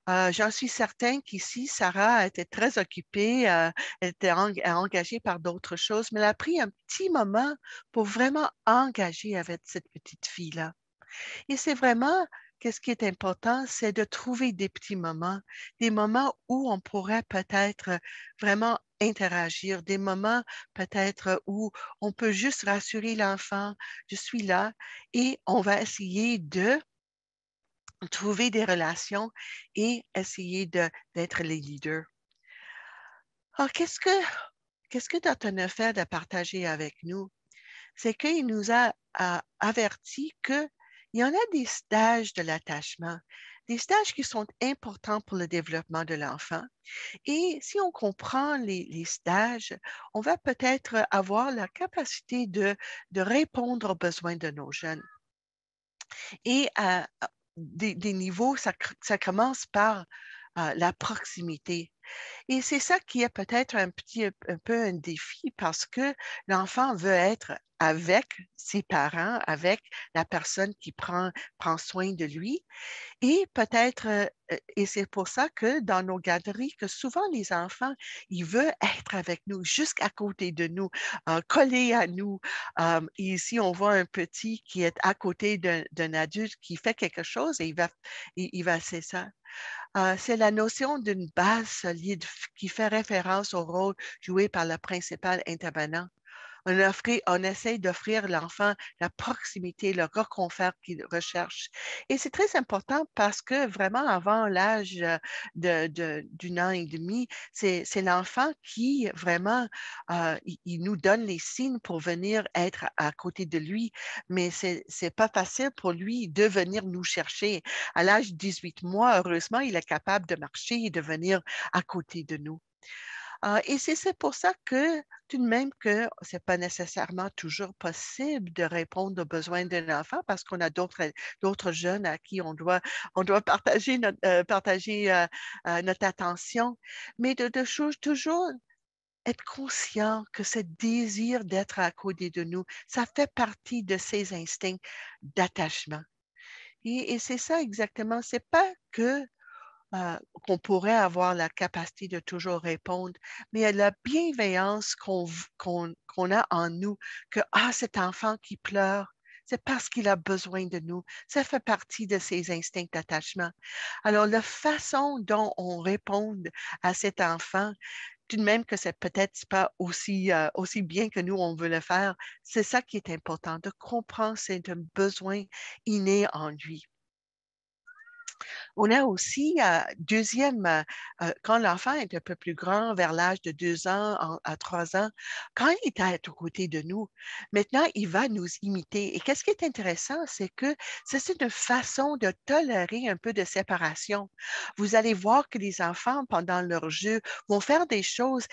J'en suis certaine qu'ici, Sarah était très occupée, elle était engagée par d'autres choses, mais elle a pris un petit moment pour vraiment engager avec cette petite fille-là. Et c'est vraiment, qu'est-ce qui est important, c'est de trouver des petits moments, des moments où on pourrait peut-être vraiment interagir, des moments peut-être où on peut juste rassurer l'enfant, je suis là, et on va essayer de trouver des relations et essayer d'être les leaders. Alors, qu'est-ce que Dr. Neufeld a partagé avec nous? C'est qu'il nous a averti qu'il y en a des stages de l'attachement, des stages qui sont importants pour le développement de l'enfant. Et si on comprend les stages, on va peut-être avoir la capacité de répondre aux besoins de nos jeunes. Et des niveaux, ça commence par la proximité. Et c'est ça qui est peut-être un peu un défi parce que l'enfant veut être avec ses parents, avec la personne qui prend soin de lui. Et peut-être, et c'est pour ça que dans nos garderies, que souvent les enfants, ils veulent être avec nous, jusqu'à côté de nous, collés à nous. Et ici, on voit un petit qui est à côté d'un adulte qui fait quelque chose et c'est ça. C'est la notion d'une base solide qui fait référence au rôle joué par le principal intervenant. On essaie d'offrir à l'enfant la proximité, le réconfort qu'il recherche. Et c'est très important parce que vraiment, avant l'âge d'une an et demi, c'est l'enfant qui vraiment, il nous donne les signes pour venir être à côté de lui, mais c'est pas facile pour lui de venir nous chercher. À l'âge de 18 mois, heureusement, il est capable de marcher et de venir à côté de nous. Et c'est pour ça que, tout de même que ce n'est pas nécessairement toujours possible de répondre aux besoins d'un enfant parce qu'on a d'autres jeunes à qui on doit partager notre attention, mais de choses toujours être conscient que ce désir d'être à côté de nous, ça fait partie de ces instincts d'attachement. Et c'est ça exactement, c'est pas que qu'on pourrait avoir la capacité de toujours répondre, mais la bienveillance qu'on a en nous, que cet enfant qui pleure, c'est parce qu'il a besoin de nous. Ça fait partie de ses instincts d'attachement. Alors, la façon dont on répond à cet enfant, tout de même que c'est peut-être pas aussi bien que nous, on veut le faire, c'est ça qui est important, de comprendre c'est un besoin inné en lui. On a aussi, quand l'enfant est un peu plus grand, vers l'âge de 2 ans à 3 ans, quand il est à côté de nous, maintenant, il va nous imiter. Et qu'est-ce qui est intéressant, c'est que c'est une façon de tolérer un peu de séparation. Vous allez voir que les enfants, pendant leur jeu, vont faire des choses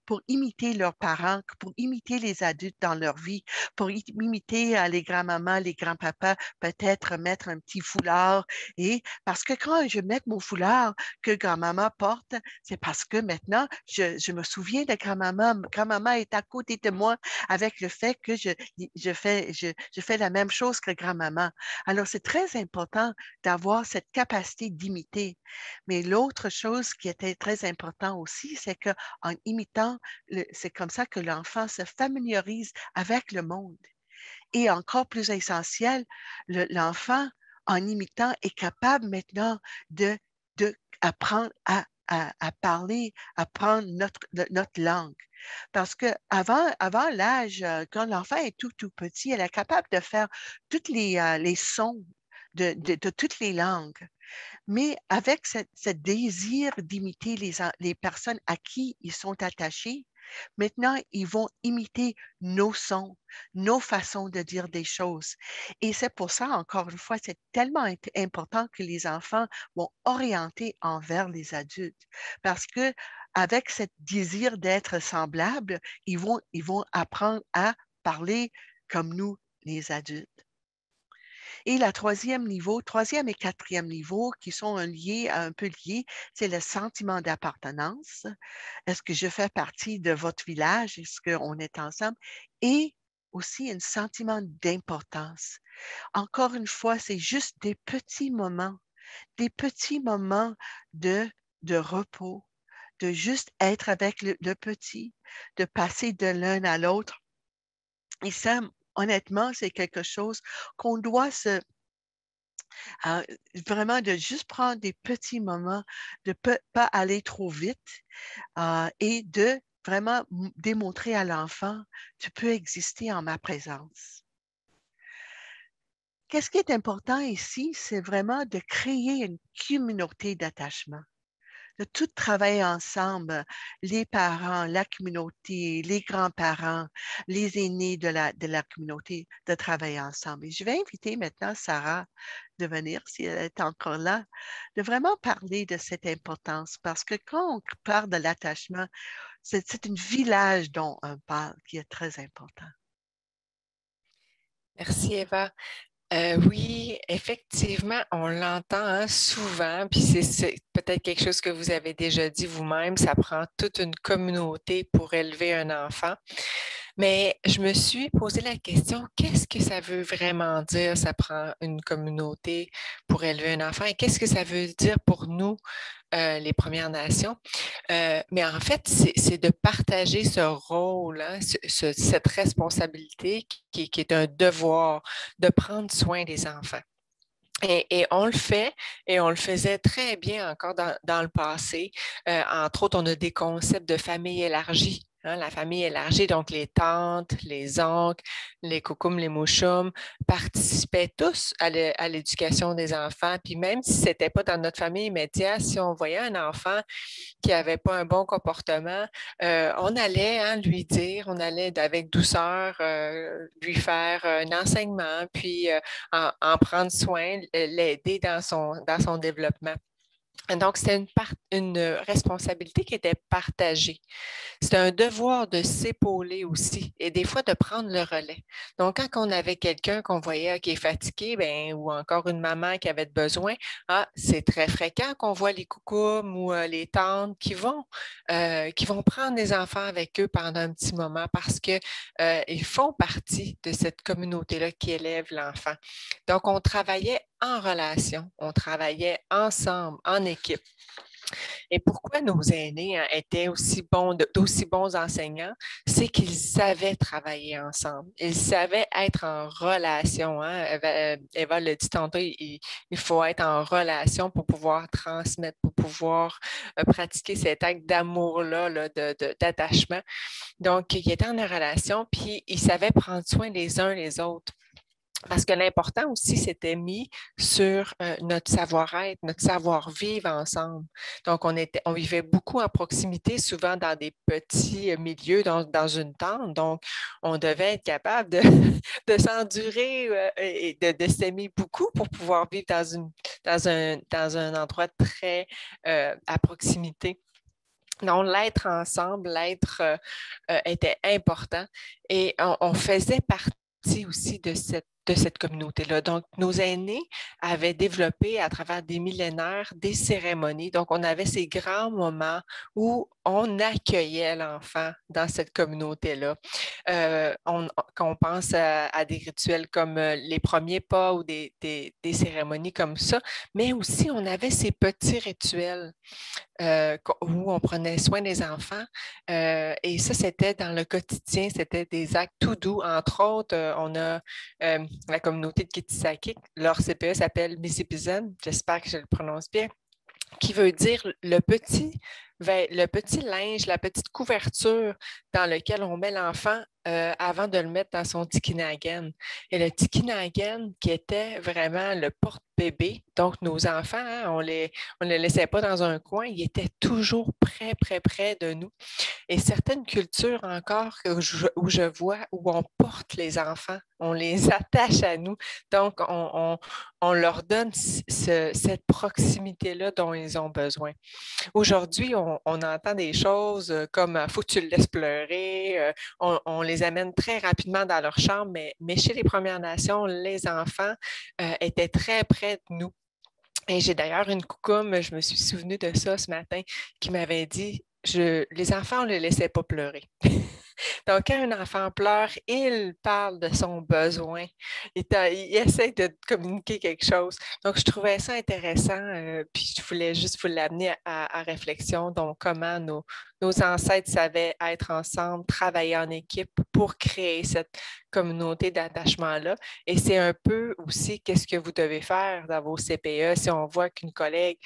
pour imiter leurs parents, pour imiter les adultes dans leur vie, pour imiter les grands-mamans, les grands-papas, peut-être mettre un petit foulard et parce que quand je mets mon foulard que grand-maman porte, c'est parce que maintenant, je me souviens de grand-maman. Grand-maman est à côté de moi avec le fait que je fais la même chose que grand-maman. Alors, c'est très important d'avoir cette capacité d'imiter. Mais l'autre chose qui était très important aussi, c'est qu'en imitant, c'est comme ça que l'enfant se familiarise avec le monde. Et encore plus essentiel, l'enfant, en imitant, est capable maintenant d'apprendre à parler, apprendre notre langue. Parce qu'avant l'âge, quand l'enfant est tout petit, elle est capable de faire tous les sons de toutes les langues. Mais avec ce désir d'imiter les personnes à qui ils sont attachés, maintenant, ils vont imiter nos sons, nos façons de dire des choses. Et c'est pour ça, encore une fois, c'est tellement important que les enfants vont orienter envers les adultes. Parce que avec ce désir d'être semblables, ils vont apprendre à parler comme nous, les adultes. Et la troisième et quatrième niveau qui sont un peu liés, c'est le sentiment d'appartenance. Est-ce que je fais partie de votre village? Est-ce qu'on est ensemble? Et aussi un sentiment d'importance. Encore une fois, c'est juste des petits moments de, de repos, de juste être avec le petit, de passer de l'un à l'autre. Et ça, honnêtement, c'est quelque chose qu'on doit Euh, Vraiment de juste prendre des petits moments, de ne pas aller trop vite et de vraiment démontrer à l'enfant, tu peux exister en ma présence. Qu'est-ce qui est important ici, c'est vraiment de créer une communauté d'attachement, de tout travailler ensemble, les parents, la communauté, les grands-parents, les aînés de la communauté, de travailler ensemble. Et je vais inviter maintenant Sarah de venir, si elle est encore là, de vraiment parler de cette importance, parce que quand on parle de l'attachement, c'est un village dont on parle qui est très important. Merci, Eva. Oui, effectivement, on l'entend souvent, puis c'est peut-être quelque chose que vous avez déjà dit vous-même, ça prend toute une communauté pour élever un enfant. Mais je me suis posé la question, qu'est-ce que ça veut vraiment dire, ça prend une communauté pour élever un enfant, et qu'est-ce que ça veut dire pour nous, les Premières Nations? Mais en fait, c'est de partager ce rôle, hein, cette responsabilité qui est un devoir de prendre soin des enfants. Et on le fait, et on le faisait très bien encore dans le passé. Entre autres, on a des concepts de famille élargie. Hein, la famille élargie, donc les tantes, les oncles, les coucoums, les mouchoums, participaient tous à l'éducation des enfants. Puis même si ce n'était pas dans notre famille immédiate, si on voyait un enfant qui n'avait pas un bon comportement, on allait lui dire, on allait avec douceur lui faire un enseignement, puis en prendre soin, l'aider dans son développement. Donc, c'était une responsabilité qui était partagée. C'est un devoir de s'épauler aussi et des fois de prendre le relais. Donc, quand on avait quelqu'un qu'on voyait qui est fatigué, ben, ou encore une maman qui avait besoin, c'est très fréquent qu'on voit les coucoums ou les tantes qui vont prendre les enfants avec eux pendant un petit moment parce qu'ils font partie de cette communauté-là qui élève l'enfant. Donc, on travaillait en relation, on travaillait ensemble, en équipe. Et pourquoi nos aînés étaient d'aussi bons enseignants? C'est qu'ils savaient travailler ensemble. Ils savaient être en relation. Hein? Eva le dit tantôt, il faut être en relation pour pouvoir transmettre, pour pouvoir pratiquer cet acte d'amour-là, d'attachement. Donc, ils étaient en relation, puis ils savaient prendre soin les uns les autres. Parce que l'important aussi, c'était mis sur notre savoir-être, notre savoir-vivre ensemble. Donc, on vivait beaucoup en proximité, souvent dans des petits milieux, dans une tente. Donc, on devait être capable de s'endurer et de s'aimer beaucoup pour pouvoir vivre dans un endroit très à proximité. Donc, l'être ensemble, l'être était important et on faisait partie aussi de cette communauté-là. Donc, nos aînés avaient développé à travers des millénaires des cérémonies. Donc, on avait ces grands moments où on accueillait l'enfant dans cette communauté-là. Quand on pense à des rituels comme les premiers pas ou des cérémonies comme ça, mais aussi on avait ces petits rituels où on prenait soin des enfants. Et ça, c'était dans le quotidien, c'était des actes tout doux. Entre autres, on a la communauté de Kitisakik, leur CPE s'appelle Misipizen, j'espère que je le prononce bien, qui veut dire le petit linge, la petite couverture dans laquelle on met l'enfant avant de le mettre dans son tikinagan. Et le tikinagan qui était vraiment le porte-bébé, donc nos enfants, hein, on les laissait pas dans un coin, ils étaient toujours près de nous. Et certaines cultures encore où je vois où on porte les enfants, on les attache à nous. Donc, on leur donne cette proximité-là dont ils ont besoin. Aujourd'hui, on entend des choses comme « faut que tu le laisses pleurer », on les amène très rapidement dans leur chambre, mais chez les Premières Nations, les enfants étaient très près de nous. Et j'ai d'ailleurs une coucoum, je me suis souvenue de ça ce matin, qui m'avait dit « les enfants, on ne les laissait pas pleurer ». Donc, quand un enfant pleure, il parle de son besoin. Il essaie de communiquer quelque chose. Donc, je trouvais ça intéressant. Puis, je voulais juste vous l'amener à réflexion. Donc, comment nos ancêtres savaient être ensemble, travailler en équipe pour créer cette communauté d'attachement-là. Et c'est un peu aussi qu'est-ce que vous devez faire dans vos CPE si on voit qu'une collègue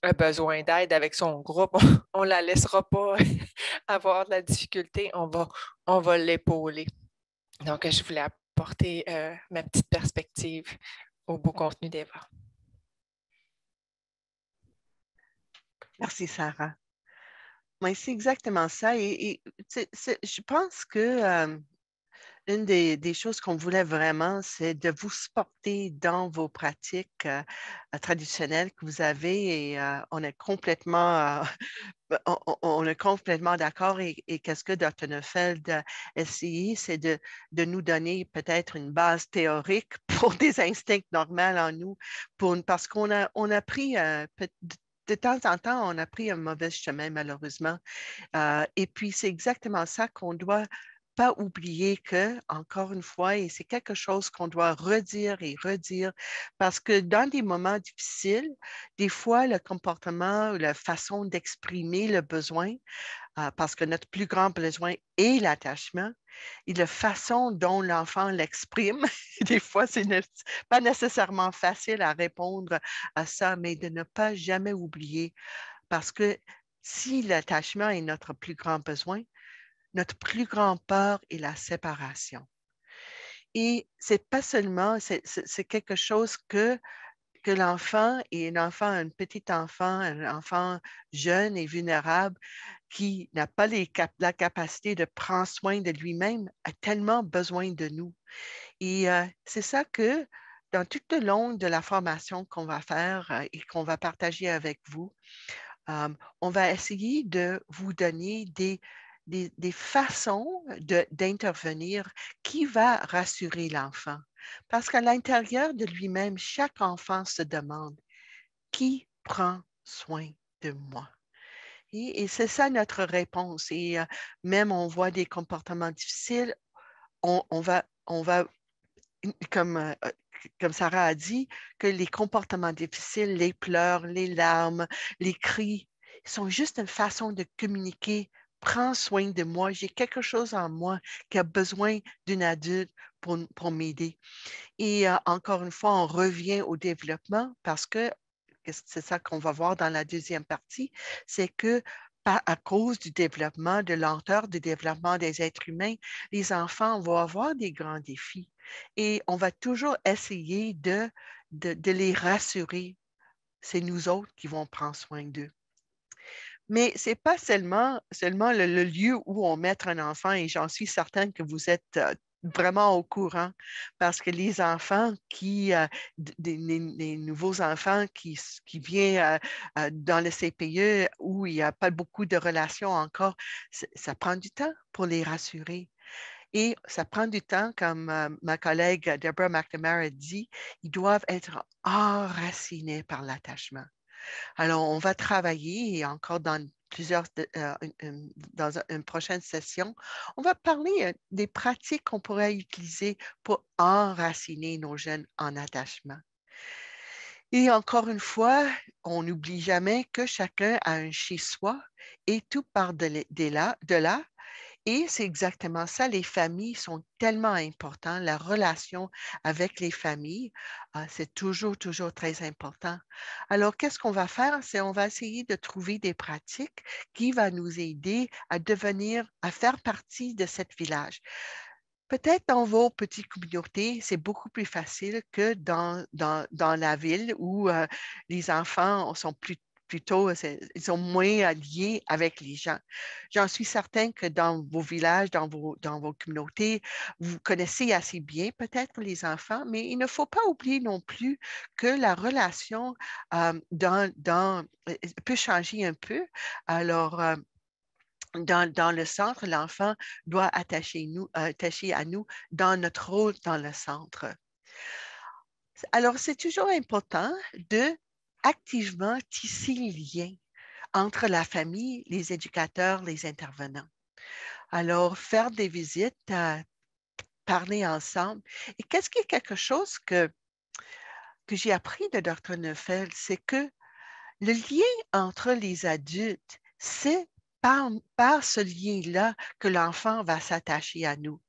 a besoin d'aide avec son groupe, on ne la laissera pas avoir de la difficulté, on va l'épauler. Donc, je voulais apporter ma petite perspective au beau contenu d'Eva. Merci, Sarah. Oui, c'est exactement ça. Et je pense que une des choses qu'on voulait vraiment, c'est de vous supporter dans vos pratiques traditionnelles que vous avez. Et on est complètement, on est complètement d'accord. Et qu'est-ce que Dr. Neufeld a essayé, c'est de nous donner peut-être une base théorique pour des instincts normaux en nous, parce on a pris de temps en temps, on a pris un mauvais chemin, malheureusement. Et puis, c'est exactement ça qu'on doit pas oublier que, encore une fois, et c'est quelque chose qu'on doit redire et redire, parce que dans des moments difficiles, des fois, le comportement ou la façon d'exprimer le besoin, parce que notre plus grand besoin est l'attachement, et la façon dont l'enfant l'exprime, des fois, c'est pas nécessairement facile à répondre à ça, mais de ne pas jamais oublier, parce que si l'attachement est notre plus grand besoin, notre plus grande peur est la séparation. Et c'est pas seulement, c'est quelque chose que l'enfant et un petit enfant, un enfant jeune et vulnérable qui n'a pas la capacité de prendre soin de lui-même a tellement besoin de nous. Et c'est ça que dans tout le long de la formation qu'on va faire et qu'on va partager avec vous, on va essayer de vous donner des façons d'intervenir qui va rassurer l'enfant. Parce qu'à l'intérieur de lui-même, chaque enfant se demande, qui prend soin de moi? Et c'est ça notre réponse. Et même on voit des comportements difficiles, on va comme Sarah a dit, que les comportements difficiles, les pleurs, les larmes, les cris, sont juste une façon de communiquer. Prends soin de moi, j'ai quelque chose en moi qui a besoin d'une adulte pour m'aider. Et encore une fois, on revient au développement parce que c'est ça qu'on va voir dans la deuxième partie, c'est que à cause du développement, de lenteur du développement des êtres humains, les enfants vont avoir des grands défis. Et on va toujours essayer de les rassurer. C'est nous autres qui vont prendre soin d'eux. Mais ce n'est pas seulement le lieu où on met un enfant, et j'en suis certaine que vous êtes vraiment au courant, parce que les enfants les nouveaux enfants qui viennent dans le CPE où il n'y a pas beaucoup de relations encore, ça prend du temps pour les rassurer. Et ça prend du temps, comme ma collègue Deborah McNamara dit, ils doivent être enracinés par l'attachement. Alors, on va travailler et encore dans dans une prochaine session, on va parler des pratiques qu'on pourrait utiliser pour enraciner nos jeunes en attachement. Et encore une fois, on n'oublie jamais que chacun a un chez-soi et tout part de là. Et c'est exactement ça, les familles sont tellement importantes, la relation avec les familles, c'est toujours, toujours très important. Alors, qu'est-ce qu'on va faire? C'est on va essayer de trouver des pratiques qui vont nous aider à faire partie de ce village. Peut-être dans vos petites communautés, c'est beaucoup plus facile que dans la ville où les enfants sont plutôt, ils sont moins liés avec les gens. J'en suis certaine que dans vos villages, dans vos communautés, vous connaissez assez bien peut-être les enfants, mais il ne faut pas oublier non plus que la relation peut changer un peu. Alors, dans le centre, l'enfant doit attacher à nous dans notre rôle dans le centre. Alors, c'est toujours important de activement tisser les liens entre la famille, les éducateurs, les intervenants. Alors, faire des visites, parler ensemble. Et qu'est-ce qui est quelque chose que j'ai appris de Dr. Neufeld, c'est que le lien entre les adultes, c'est par ce lien-là que l'enfant va s'attacher à nous.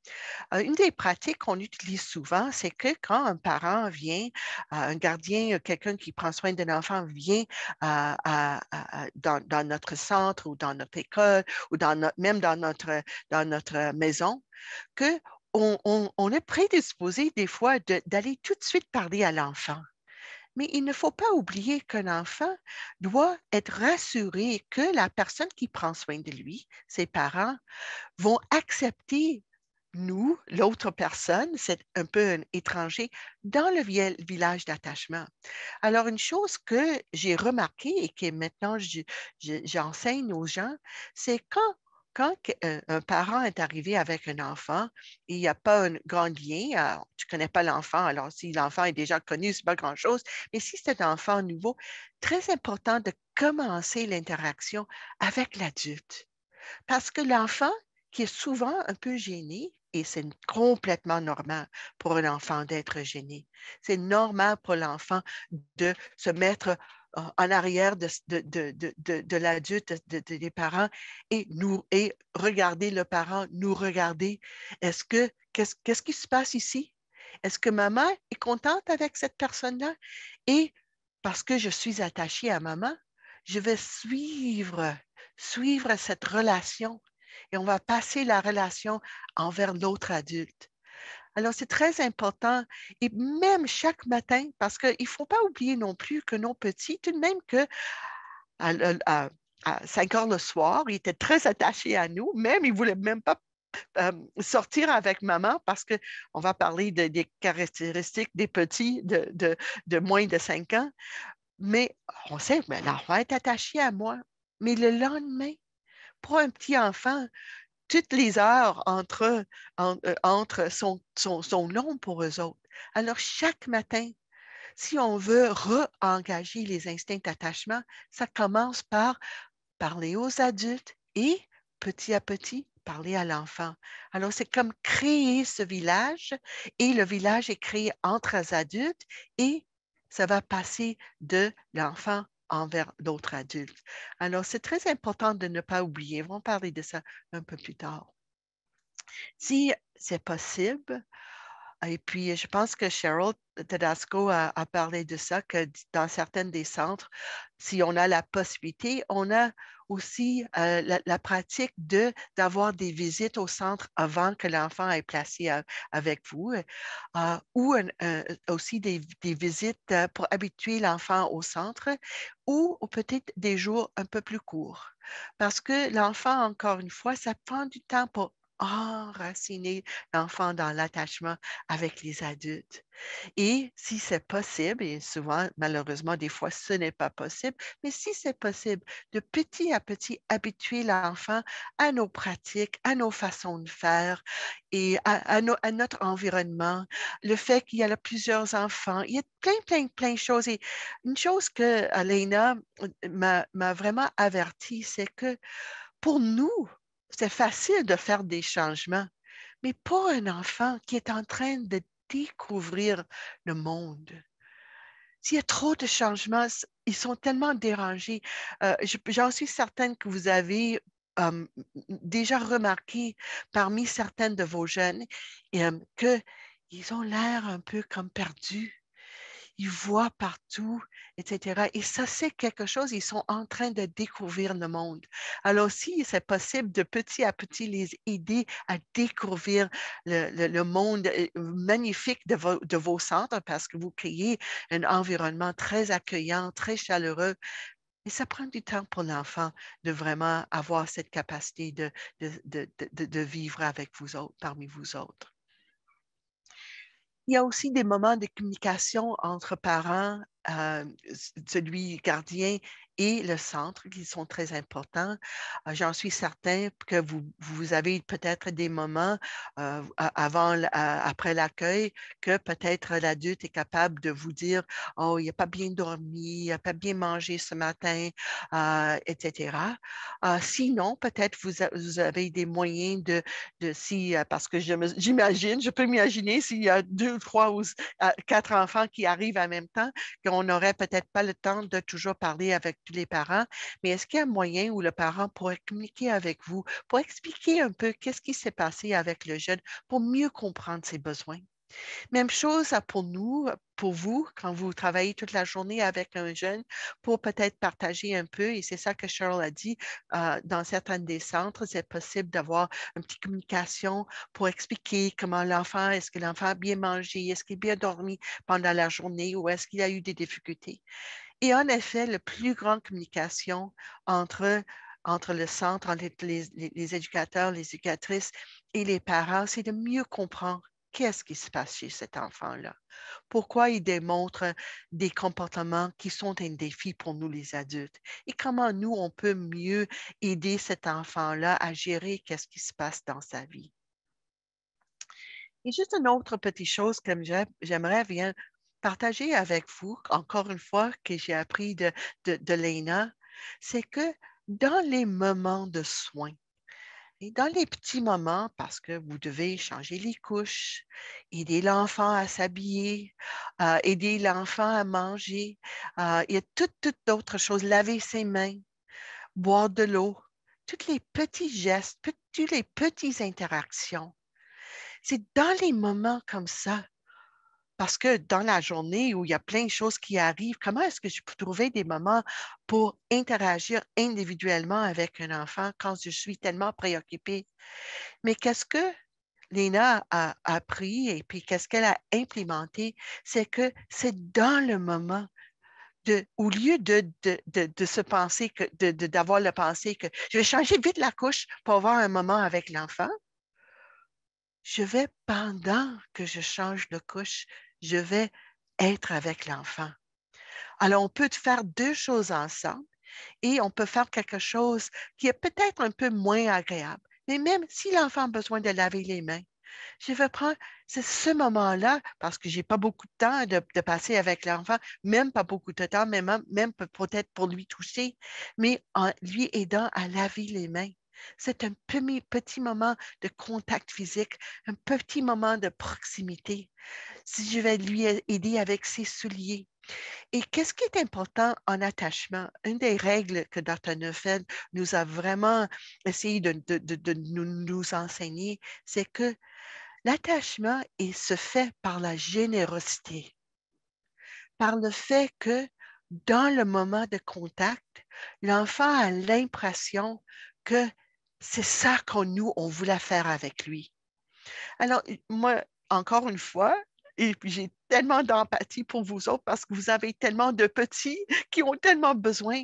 Une des pratiques qu'on utilise souvent, c'est que quand un parent vient, un gardien, quelqu'un qui prend soin d'un enfant vient dans notre centre ou dans notre école ou même dans notre maison, que on est prédisposé des fois d'aller tout de suite parler à l'enfant. Mais il ne faut pas oublier qu'un enfant doit être rassuré que la personne qui prend soin de lui, ses parents, vont accepter nous, l'autre personne, c'est un peu un étranger, dans le village d'attachement. Alors, une chose que j'ai remarquée et que maintenant j'enseigne aux gens, c'est quand un parent est arrivé avec un enfant, et il n'y a pas un grand lien, tu ne connais pas l'enfant, alors si l'enfant est déjà connu, ce n'est pas grand-chose, mais si c'est un enfant nouveau, très important de commencer l'interaction avec l'adulte. Parce que l'enfant, qui est souvent un peu gêné, et c'est complètement normal pour un enfant d'être gêné. C'est normal pour l'enfant de se mettre en arrière de l'adulte, des parents, et regarder le parent, nous regarder. Qu'est-ce qui se passe ici? Est-ce que maman est contente avec cette personne-là? Et parce que je suis attachée à maman, je vais suivre cette relation et on va passer la relation envers l'autre adulte. Alors, c'est très important et même chaque matin, parce qu'il ne faut pas oublier non plus que nos petits, tout de même que à, à- à 5 heures le soir, ils étaient très attachés à nous, même ils ne voulaient même pas sortir avec maman parce qu'on va parler des caractéristiques des petits de moins de 5 ans. Mais on sait que l'enfant est attaché à moi. Mais le lendemain, pour un petit enfant, toutes les heures entre sont longues pour eux autres. Alors, chaque matin, si on veut re-engager les instincts d'attachement, ça commence par parler aux adultes et petit à petit, parler à l'enfant. Alors, c'est comme créer ce village et le village est créé entre les adultes et ça va passer de l'enfant envers d'autres adultes. Alors, c'est très important de ne pas oublier. On va parler de ça un peu plus tard. Si c'est possible, et puis je pense que Cheryl Tedesco a parlé de ça, que dans certains des centres, si on a la possibilité, on a aussi la pratique d'avoir des visites au centre avant que l'enfant est placé avec vous, ou aussi des visites pour habituer l'enfant au centre, ou peut-être des jours un peu plus courts. Parce que l'enfant, encore une fois, ça prend du temps pour enraciner l'enfant dans l'attachement avec les adultes. Et si c'est possible, et souvent, malheureusement, des fois, ce n'est pas possible, mais si c'est possible, de petit à petit habituer l'enfant à nos pratiques, à nos façons de faire et à notre environnement, le fait qu'il y a plusieurs enfants, il y a plein de choses. Et une chose que Alaina m'a vraiment avertie, c'est que pour nous, c'est facile de faire des changements, mais pour un enfant qui est en train de découvrir le monde, s'il y a trop de changements, ils sont tellement dérangés. J'en suis certaine que vous avez déjà remarqué parmi certaines de vos jeunes qu'ils ont l'air un peu comme perdus. Ils voient partout, etc. Et ça, c'est quelque chose, ils sont en train de découvrir le monde. Alors, si c'est possible de petit à petit les aider à découvrir le monde magnifique de vos centres, parce que vous créez un environnement très accueillant, très chaleureux, et ça prend du temps pour l'enfant de vraiment avoir cette capacité de vivre avec vous autres, parmi vous autres. Il y a aussi des moments de communication entre parents celui gardien et le centre qui sont très importants. J'en suis certain que vous avez peut-être des moments après l'accueil que peut-être l'adulte est capable de vous dire « Oh, il n'a pas bien dormi, il n'a pas bien mangé ce matin, etc. » Sinon, peut-être vous avez des moyens parce que j'imagine, je peux m'imaginer s'il y a 2, 3 ou 4 enfants qui arrivent en même temps, qu'on n'aurait peut-être pas le temps de toujours parler avec tous les parents, mais est-ce qu'il y a un moyen où le parent pourrait communiquer avec vous pour expliquer un peu qu'est-ce qui s'est passé avec le jeune pour mieux comprendre ses besoins? Même chose pour nous, pour vous, quand vous travaillez toute la journée avec un jeune, pour peut-être partager un peu, et c'est ça que Cheryl a dit, dans certains des centres, c'est possible d'avoir une petite communication pour expliquer comment l'enfant, est-ce que l'enfant a bien mangé, est-ce qu'il a bien dormi pendant la journée ou est-ce qu'il a eu des difficultés. Et en effet, la plus grande communication entre le centre, entre les éducateurs, les éducatrices et les parents, c'est de mieux comprendre qu'est-ce qui se passe chez cet enfant-là. Pourquoi il démontre des comportements qui sont un défi pour nous les adultes et comment nous, on peut mieux aider cet enfant-là à gérer qu'est-ce qui se passe dans sa vie. Et juste une autre petite chose que j'aimerais bien partager avec vous, encore une fois, que j'ai appris de Léna, c'est que dans les moments de soins, et dans les petits moments, parce que vous devez changer les couches, aider l'enfant à s'habiller, aider l'enfant à manger, il y a toutes d'autres choses, laver ses mains, boire de l'eau, tous les petits gestes, toutes les petites interactions. C'est dans les moments comme ça, parce que dans la journée où il y a plein de choses qui arrivent, comment est-ce que je peux trouver des moments pour interagir individuellement avec un enfant quand je suis tellement préoccupée? Mais qu'est-ce que Léna a appris et puis qu'est-ce qu'elle a implémenté, c'est que c'est dans le moment, au lieu de se penser, d'avoir le pensée que je vais changer vite la couche pour avoir un moment avec l'enfant, je vais, pendant que je change de couche, je vais être avec l'enfant. Alors, on peut faire deux choses ensemble et on peut faire quelque chose qui est peut-être un peu moins agréable. Mais même si l'enfant a besoin de laver les mains, je vais prendre ce moment-là, parce que je n'ai pas beaucoup de temps de passer avec l'enfant, même pas beaucoup de temps, même peut-être pour lui toucher, mais en lui aidant à laver les mains. C'est un petit moment de contact physique, un petit moment de proximité. Si je vais lui aider avec ses souliers. Et qu'est-ce qui est important en attachement? Une des règles que Dr. Neufeld nous a vraiment essayé de nous enseigner, c'est que l'attachement se fait par la générosité, par le fait que dans le moment de contact, l'enfant a l'impression que c'est ça on voulait faire avec lui. Alors, moi, encore une fois, et puis j'ai tellement d'empathie pour vous autres parce que vous avez tellement de petits qui ont tellement besoin,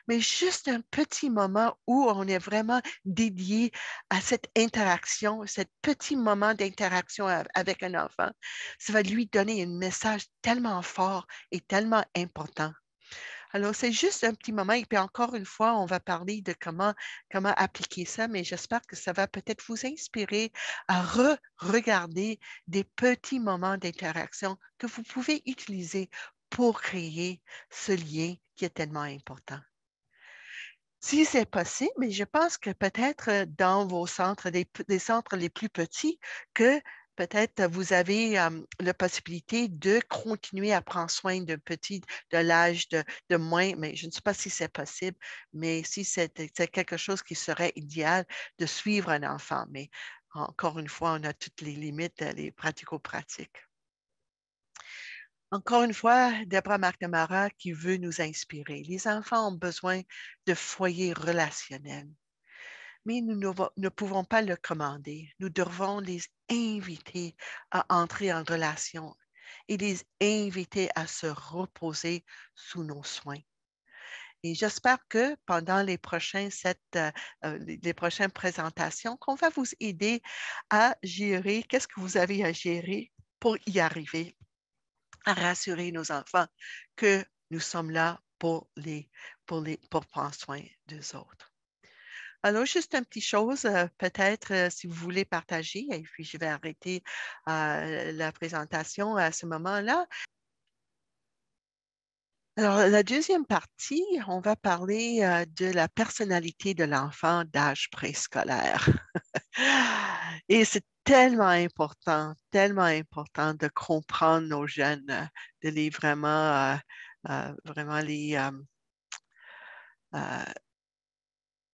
mais juste un petit moment où on est vraiment dédié à cette interaction, ce petit moment d'interaction avec un enfant, ça va lui donner un message tellement fort et tellement important. Alors, c'est juste un petit moment. Et puis, encore une fois, on va parler de comment appliquer ça, mais j'espère que ça va peut-être vous inspirer à regarder des petits moments d'interaction que vous pouvez utiliser pour créer ce lien qui est tellement important. Si c'est possible, mais je pense que peut-être dans vos centres, des centres les plus petits, que peut-être vous avez la possibilité de continuer à prendre soin de petits de l'âge de moins, mais je ne sais pas si c'est possible, mais si c'est quelque chose qui serait idéal de suivre un enfant. Mais encore une fois, on a toutes les limites, les pratico-pratiques. Encore une fois, Deborah McNamara qui veut nous inspirer. Les enfants ont besoin de foyers relationnels, mais nous ne pouvons pas le commander. Nous devons les inviter à entrer en relation et les inviter à se reposer sous nos soins. Et j'espère que pendant les prochaines présentations, qu'on va vous aider à gérer, qu'est-ce que vous avez à gérer pour y arriver. à rassurer nos enfants que nous sommes là pour prendre soin des autres. Alors, juste une petite chose, peut-être si vous voulez partager, et puis je vais arrêter la présentation à ce moment-là. Alors, la deuxième partie, on va parler de la personnalité de l'enfant d'âge préscolaire. Et c'est tellement important de comprendre nos jeunes, de les vraiment les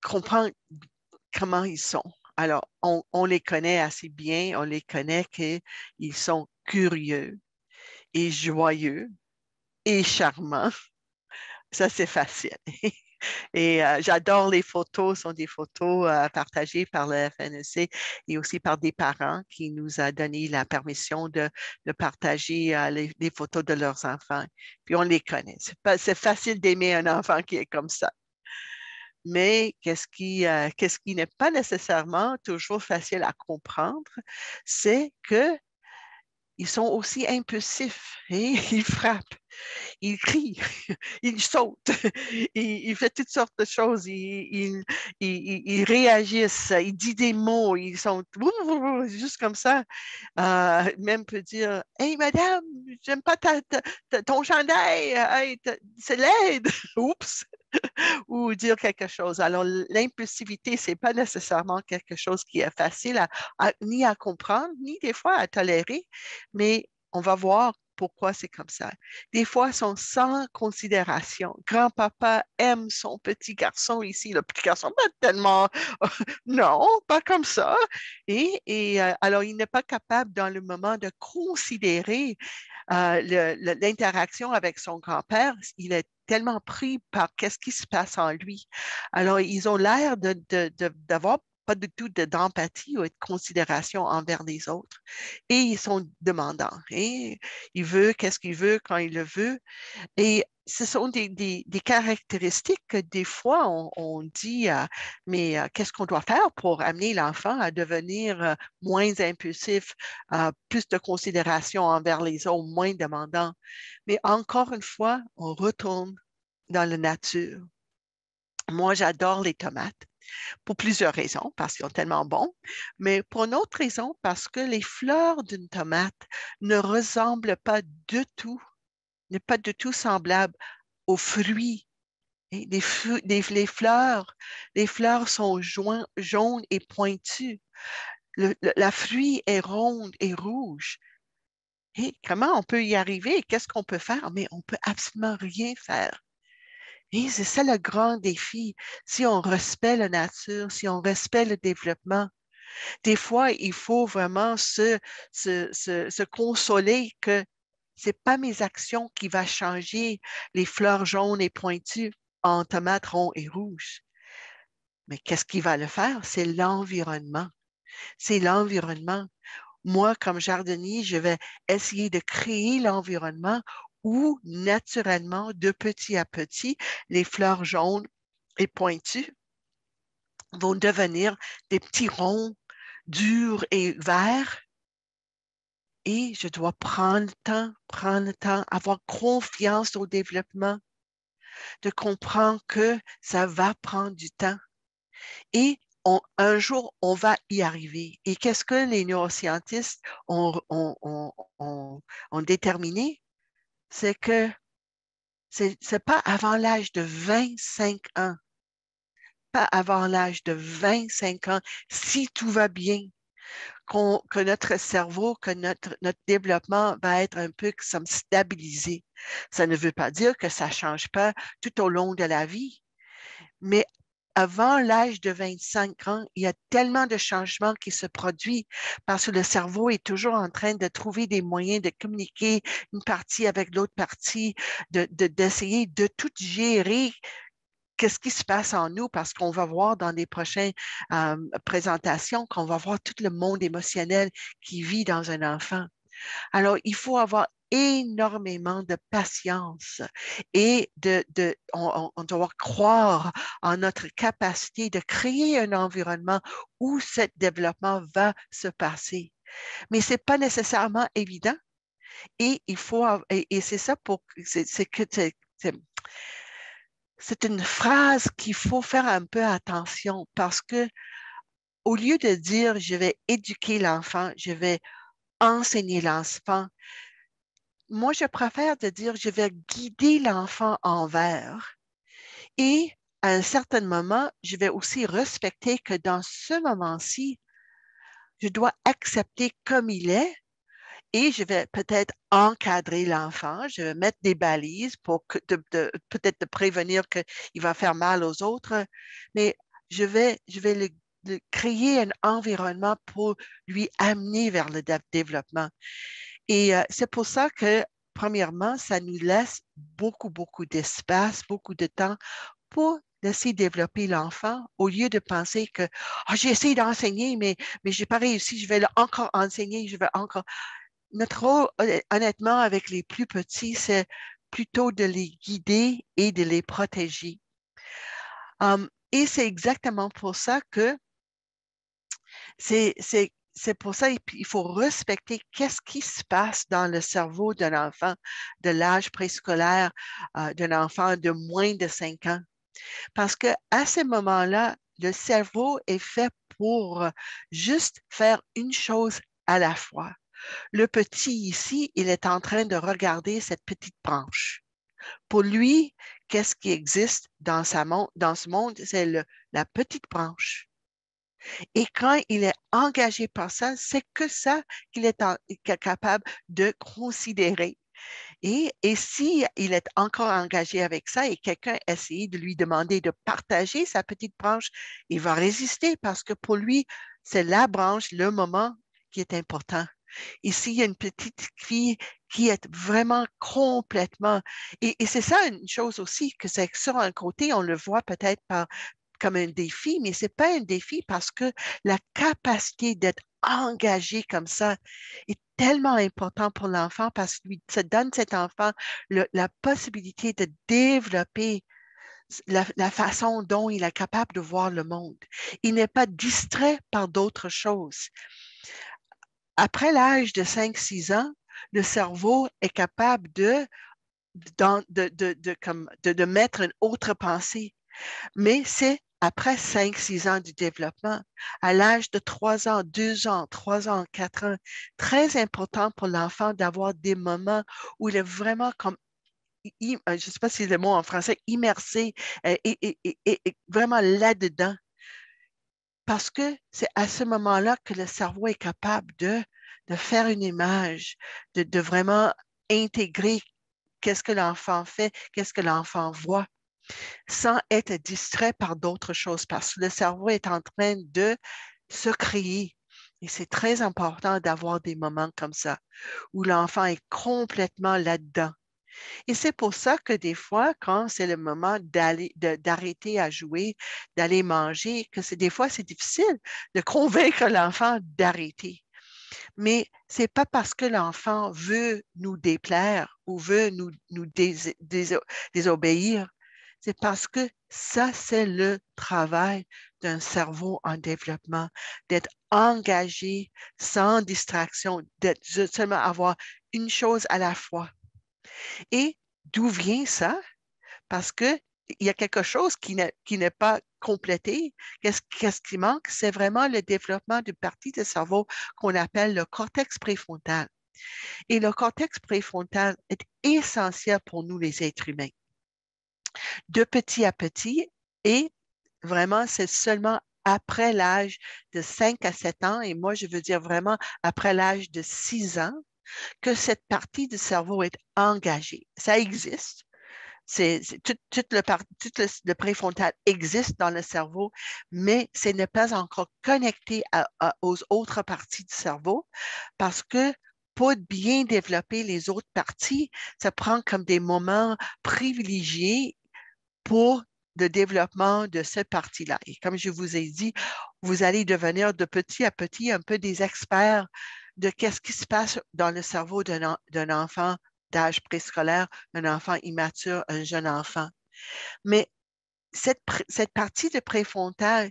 comprendre comment ils sont. Alors, on les connaît assez bien, on les connaît qu'ils sont curieux et joyeux et charmants. Ça, c'est facile. Et j'adore les photos, ce sont des photos partagées par le FNEC et aussi par des parents qui nous ont donné la permission de partager les photos de leurs enfants. Puis on les connaît. C'est facile d'aimer un enfant qui est comme ça. Mais qu'est-ce qui n'est pas nécessairement toujours facile à comprendre, c'est qu'ils sont aussi impulsifs et ils frappent, ils crient, ils sautent, ils font toutes sortes de choses, ils réagissent, ils disent des mots, ils sont juste comme ça. Même peut dire Hey madame, j'aime pas ton chandail, hey, c'est laid. Oups! Ou dire quelque chose. Alors, l'impulsivité, ce n'est pas nécessairement quelque chose qui est facile ni à comprendre, ni des fois à tolérer, mais on va voir pourquoi c'est comme ça. Des fois, ils sont sans considération. Grand-papa aime son petit garçon ici. Le petit garçon, pas tellement, non, pas comme ça. Alors, il n'est pas capable dans le moment de considérer l'interaction avec son grand-père. Il est tellement pris par qu'est-ce qui se passe en lui. Alors, ils ont l'air d'avoir pas du tout d'empathie ou de considération envers les autres. Et ils sont demandants. Et il veut qu'est-ce qu'il veut quand il le veut. Et ce sont des caractéristiques que des fois on dit, mais qu'est-ce qu'on doit faire pour amener l'enfant à devenir moins impulsif, plus de considération envers les autres, moins demandant. Mais encore une fois, on retourne dans la nature. Moi, j'adore les tomates pour plusieurs raisons, parce qu'ils sont tellement bons, mais pour une autre raison, parce que les fleurs d'une tomate ne ressemblent pas du tout, n'est pas du tout semblable aux fruits. Et les fleurs sont jaunes et pointues. La fruit est ronde et rouge. Et comment on peut y arriver? Qu'est-ce qu'on peut faire? Mais on peut absolument rien faire. Et c'est ça le grand défi. Si on respecte la nature, si on respecte le développement, des fois, il faut vraiment se consoler que ce n'est pas mes actions qui vont changer les fleurs jaunes et pointues en tomates ronds et rouges. Mais qu'est-ce qui va le faire? C'est l'environnement. C'est l'environnement. Moi, comme jardinier, je vais essayer de créer l'environnement où, naturellement, de petit à petit, les fleurs jaunes et pointues vont devenir des petits ronds durs et verts. Et je dois prendre le temps, avoir confiance au développement, de comprendre que ça va prendre du temps. Et un jour, on va y arriver. Et qu'est-ce que les neuroscientistes ont déterminé? C'est que c'est pas avant l'âge de 25 ans, pas avant l'âge de 25 ans, si tout va bien, que notre cerveau, que notre développement va être un peu comme stabilisé. Ça ne veut pas dire que ça ne change pas tout au long de la vie, mais avant l'âge de 25 ans, il y a tellement de changements qui se produisent parce que le cerveau est toujours en train de trouver des moyens de communiquer une partie avec l'autre partie, d'essayer de tout gérer. Qu'est-ce qui se passe en nous? Parce qu'on va voir dans les prochaines présentations qu'on va voir tout le monde émotionnel qui vit dans un enfant. Alors, il faut avoir énormément de patience et on doit croire en notre capacité de créer un environnement où ce développement va se passer. Mais ce n'est pas nécessairement évident. Et il faut, et c'est ça c'est une phrase qu'il faut faire un peu attention parce que au lieu de dire je vais éduquer l'enfant, je vais enseigner l'enfant, moi je préfère de dire je vais guider l'enfant envers. Et à un certain moment, je vais aussi respecter que dans ce moment-ci, je dois accepter comme il est et je vais peut-être encadrer l'enfant, je vais mettre des balises pour peut-être de prévenir qu'il va faire mal aux autres, mais je vais créer un environnement pour lui amener vers le développement. Et c'est pour ça que, premièrement, ça nous laisse beaucoup, beaucoup d'espace, beaucoup de temps pour laisser développer l'enfant au lieu de penser que j'ai essayé d'enseigner, mais je n'ai pas réussi, je vais encore enseigner, je vais encore. Notre rôle, honnêtement, avec les plus petits, c'est plutôt de les guider et de les protéger. Et c'est exactement pour ça que c'est pour ça qu'il faut respecter qu'est-ce qui se passe dans le cerveau d'un enfant de l'âge préscolaire, d'un enfant de moins de 5 ans. Parce qu'à ce moment-là, le cerveau est fait pour juste faire une chose à la fois. Le petit ici, il est en train de regarder cette petite branche. Pour lui, qu'est-ce qui existe dans ce monde? C'est la petite branche. Et quand il est engagé par ça, c'est que ça qu'il est capable de considérer. Et si il est encore engagé avec ça et quelqu'un essaie de lui demander de partager sa petite branche, il va résister parce que pour lui, c'est la branche, le moment qui est important. Ici, il y a une petite fille qui est vraiment complètement... Et c'est ça une chose aussi, que c'est sur un côté, on le voit peut-être comme un défi, mais ce n'est pas un défi parce que la capacité d'être engagé comme ça est tellement important pour l'enfant parce que ça donne cet enfant la possibilité de développer la façon dont il est capable de voir le monde. Il n'est pas distrait par d'autres choses. Après l'âge de 5-6 ans, le cerveau est capable de mettre une autre pensée. Mais c'est après 5-6 ans du développement, à l'âge de 3 ans, 2 ans, 3 ans, 4 ans, très important pour l'enfant d'avoir des moments où il est vraiment comme, je ne sais pas si c'est le mot en français, immersé et vraiment là-dedans. Parce que c'est à ce moment-là que le cerveau est capable de faire une image, de vraiment intégrer qu'est-ce que l'enfant fait, qu'est-ce que l'enfant voit, sans être distrait par d'autres choses, parce que le cerveau est en train de se créer. Et c'est très important d'avoir des moments comme ça, où l'enfant est complètement là-dedans. Et c'est pour ça que des fois, quand c'est le moment d'arrêter à jouer, d'aller manger, des fois, c'est difficile de convaincre l'enfant d'arrêter. Mais ce n'est pas parce que l'enfant veut nous déplaire ou veut nous désobéir, c'est parce que ça, c'est le travail d'un cerveau en développement, d'être engagé sans distraction, d'être seulement avoir une chose à la fois. Et d'où vient ça? Parce qu'il y a quelque chose qui n'est pas complété. Qu'est-ce qui manque? C'est vraiment le développement d'une partie du cerveau qu'on appelle le cortex préfrontal. Et le cortex préfrontal est essentiel pour nous, les êtres humains. De petit à petit, et vraiment, c'est seulement après l'âge de 5 à 7 ans, et moi, je veux dire vraiment après l'âge de 6 ans, que cette partie du cerveau est engagée. Ça existe. Tout le préfrontal existe dans le cerveau, mais ce n'est pas encore connecté aux autres parties du cerveau parce que pour bien développer les autres parties, ça prend comme des moments privilégiés pour le développement de cette partie-là. Et comme je vous ai dit, vous allez devenir de petit à petit un peu des experts de qu'est-ce qui se passe dans le cerveau d'un enfant d'âge préscolaire, un enfant immature, un jeune enfant. Mais cette partie de préfrontal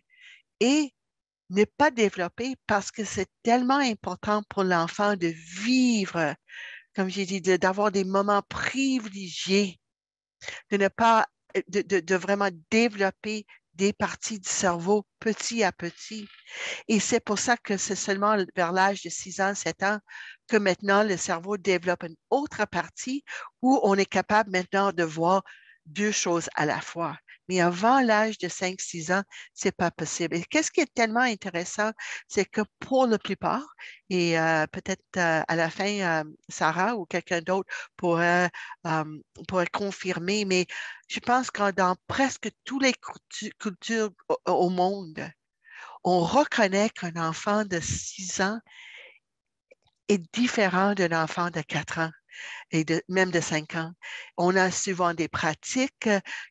n'est pas développée parce que c'est tellement important pour l'enfant de vivre comme j'ai dit, d'avoir des moments privilégiés, de ne pas, de vraiment développer des parties du cerveau petit à petit. Et c'est pour ça que c'est seulement vers l'âge de 6 ans, 7 ans que maintenant le cerveau développe une autre partie où on est capable maintenant de voir deux choses à la fois. Mais avant l'âge de 5, 6 ans, c'est pas possible. Et qu'est-ce qui est tellement intéressant, c'est que pour la plupart, et peut-être à la fin, Sarah ou quelqu'un d'autre pourrait confirmer, mais je pense que dans presque toutes les cultures au monde, on reconnaît qu'un enfant de 6 ans est différent d'un enfant de 4 ans et même de 5 ans. On a souvent des pratiques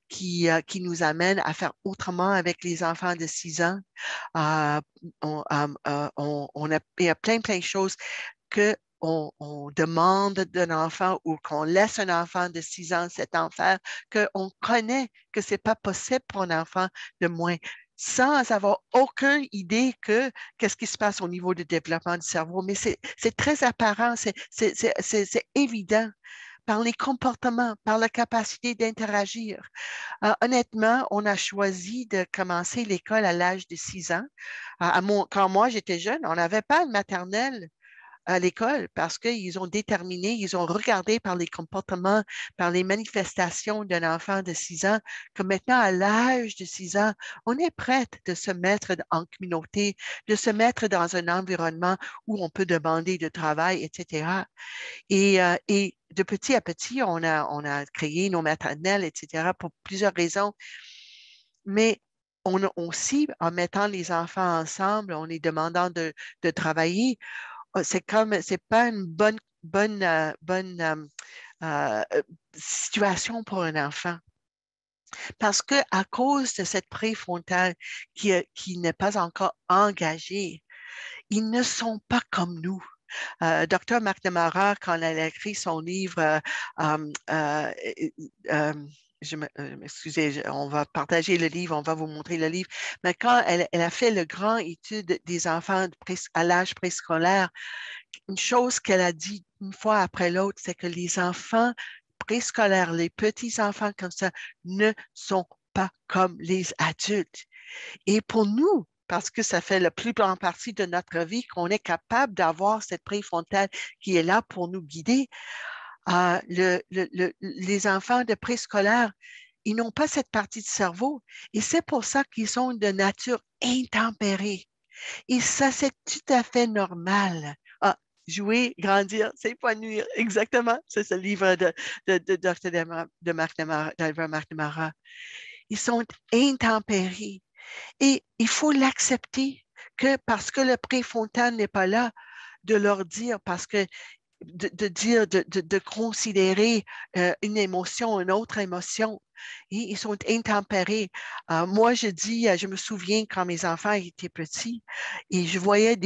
qui nous amènent à faire autrement avec les enfants de 6 ans. Euh, il y a plein de choses que on demande d'un enfant ou qu'on laisse un enfant de 6 ans, 7 ans faire, qu'on connaît que ce n'est pas possible pour un enfant de moins, sans avoir aucune idée que qu'est-ce qui se passe au niveau du développement du cerveau. Mais c'est très apparent, c'est évident par les comportements, par la capacité d'interagir. Honnêtement, on a choisi de commencer l'école à l'âge de 6 ans. Quand moi, j'étais jeune, on n'avait pas de maternelle à l'école parce qu'ils ont déterminé, ils ont regardé par les comportements, par les manifestations d'un enfant de 6 ans, que maintenant, à l'âge de 6 ans, on est prête de se mettre en communauté, de se mettre dans un environnement où on peut demander de travail, etc. Et de petit à petit, on a créé nos maternelles, etc., pour plusieurs raisons. Mais on a aussi, en mettant les enfants ensemble, en les demandant de travailler, c'est pas une bonne euh, situation pour un enfant. Parce que à cause de cette préfrontale qui n'est pas encore engagée, ils ne sont pas comme nous. Dr. McNamara, quand elle a écrit son livre, excusez, on va partager le livre, on va vous montrer le livre, mais quand elle a fait le grand étude des enfants à l'âge préscolaire, une chose qu'elle a dit une fois après l'autre, c'est que les enfants préscolaires, les petits enfants comme ça, ne sont pas comme les adultes. Et pour nous, parce que ça fait la plus grande partie de notre vie qu'on est capable d'avoir cette préfrontale qui est là pour nous guider, les enfants de préscolaire, ils n'ont pas cette partie du cerveau et c'est pour ça qu'ils sont de nature intempérée. Et ça, c'est tout à fait normal. Jouer, grandir, s'épanouir. Exactement. C'est ce livre de Dr. McNamara. Ils sont intempérés. Et il faut l'accepter que parce que le préfrontal n'est pas là, de leur dire, parce que de considérer une émotion, une autre émotion. Et ils sont intempérés. Moi, je me souviens quand mes enfants étaient petits et je voyais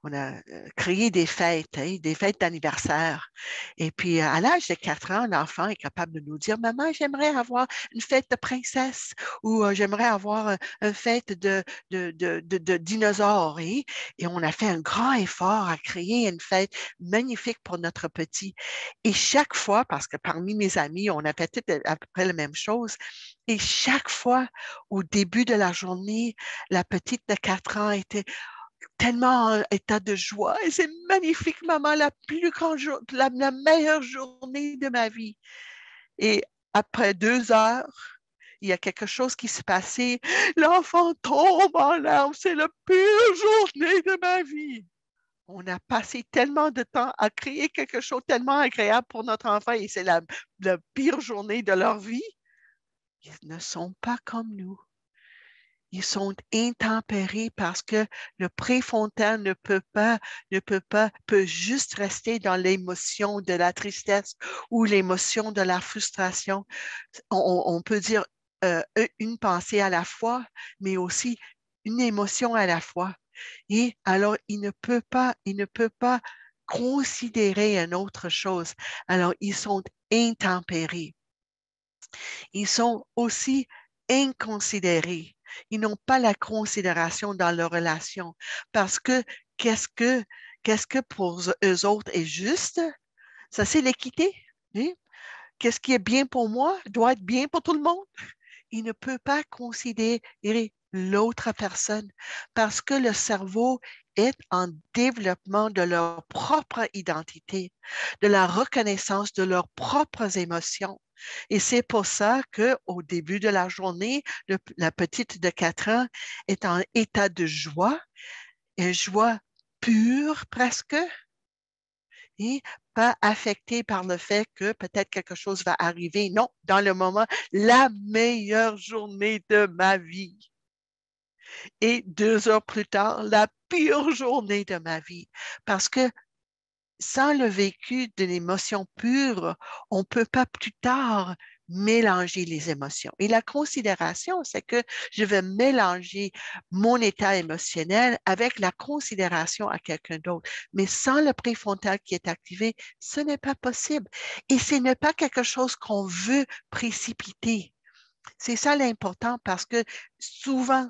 on a créé des fêtes, hein, des fêtes d'anniversaire. Et puis, à l'âge de 4 ans, l'enfant est capable de nous dire, Maman, j'aimerais avoir une fête de princesse ou j'aimerais avoir une fête de dinosaures. Et on a fait un grand effort à créer une fête magnifique pour notre petit. Et chaque fois, parce que parmi mes amis, on a fait tout à peu près la même chose, et chaque fois, au début de la journée, la petite de 4 ans était tellement en état de joie. Et c'est magnifique, maman, la plus grande la meilleure journée de ma vie. Et après 2 heures, il y a quelque chose qui s'est passé. L'enfant tombe en larmes. C'est la pire journée de ma vie. On a passé tellement de temps à créer quelque chose tellement agréable pour notre enfant et c'est la pire journée de leur vie. Ils ne sont pas comme nous. Ils sont intempérés parce que le préfrontal peut juste rester dans l'émotion de la tristesse ou l'émotion de la frustration. On peut dire une pensée à la fois, mais aussi une émotion à la fois. Et alors, il ne peut pas considérer une autre chose. Alors, ils sont intempérés. Ils sont aussi inconsidérés. Ils n'ont pas la considération dans leur relation parce que Qu'est-ce que pour eux autres est juste? Ça, c'est l'équité. Hein? Qu'est-ce qui est bien pour moi doit être bien pour tout le monde. Il ne peut pas considérer l'autre personne parce que le cerveau est en développement de leur propre identité, de la reconnaissance de leurs propres émotions. Et c'est pour ça qu'au début de la journée, la petite de 4 ans est en état de joie, une joie pure presque, et pas affectée par le fait que peut-être quelque chose va arriver. Non, dans le moment, la meilleure journée de ma vie. Et 2 heures plus tard, la pire journée de ma vie. Parce que sans le vécu d'une émotion pure, on ne peut pas plus tard mélanger les émotions. Et la considération, c'est que je vais mélanger mon état émotionnel avec la considération à quelqu'un d'autre. Mais sans le préfrontal qui est activé, ce n'est pas possible. Et ce n'est pas quelque chose qu'on veut précipiter. C'est ça l'important parce que souvent,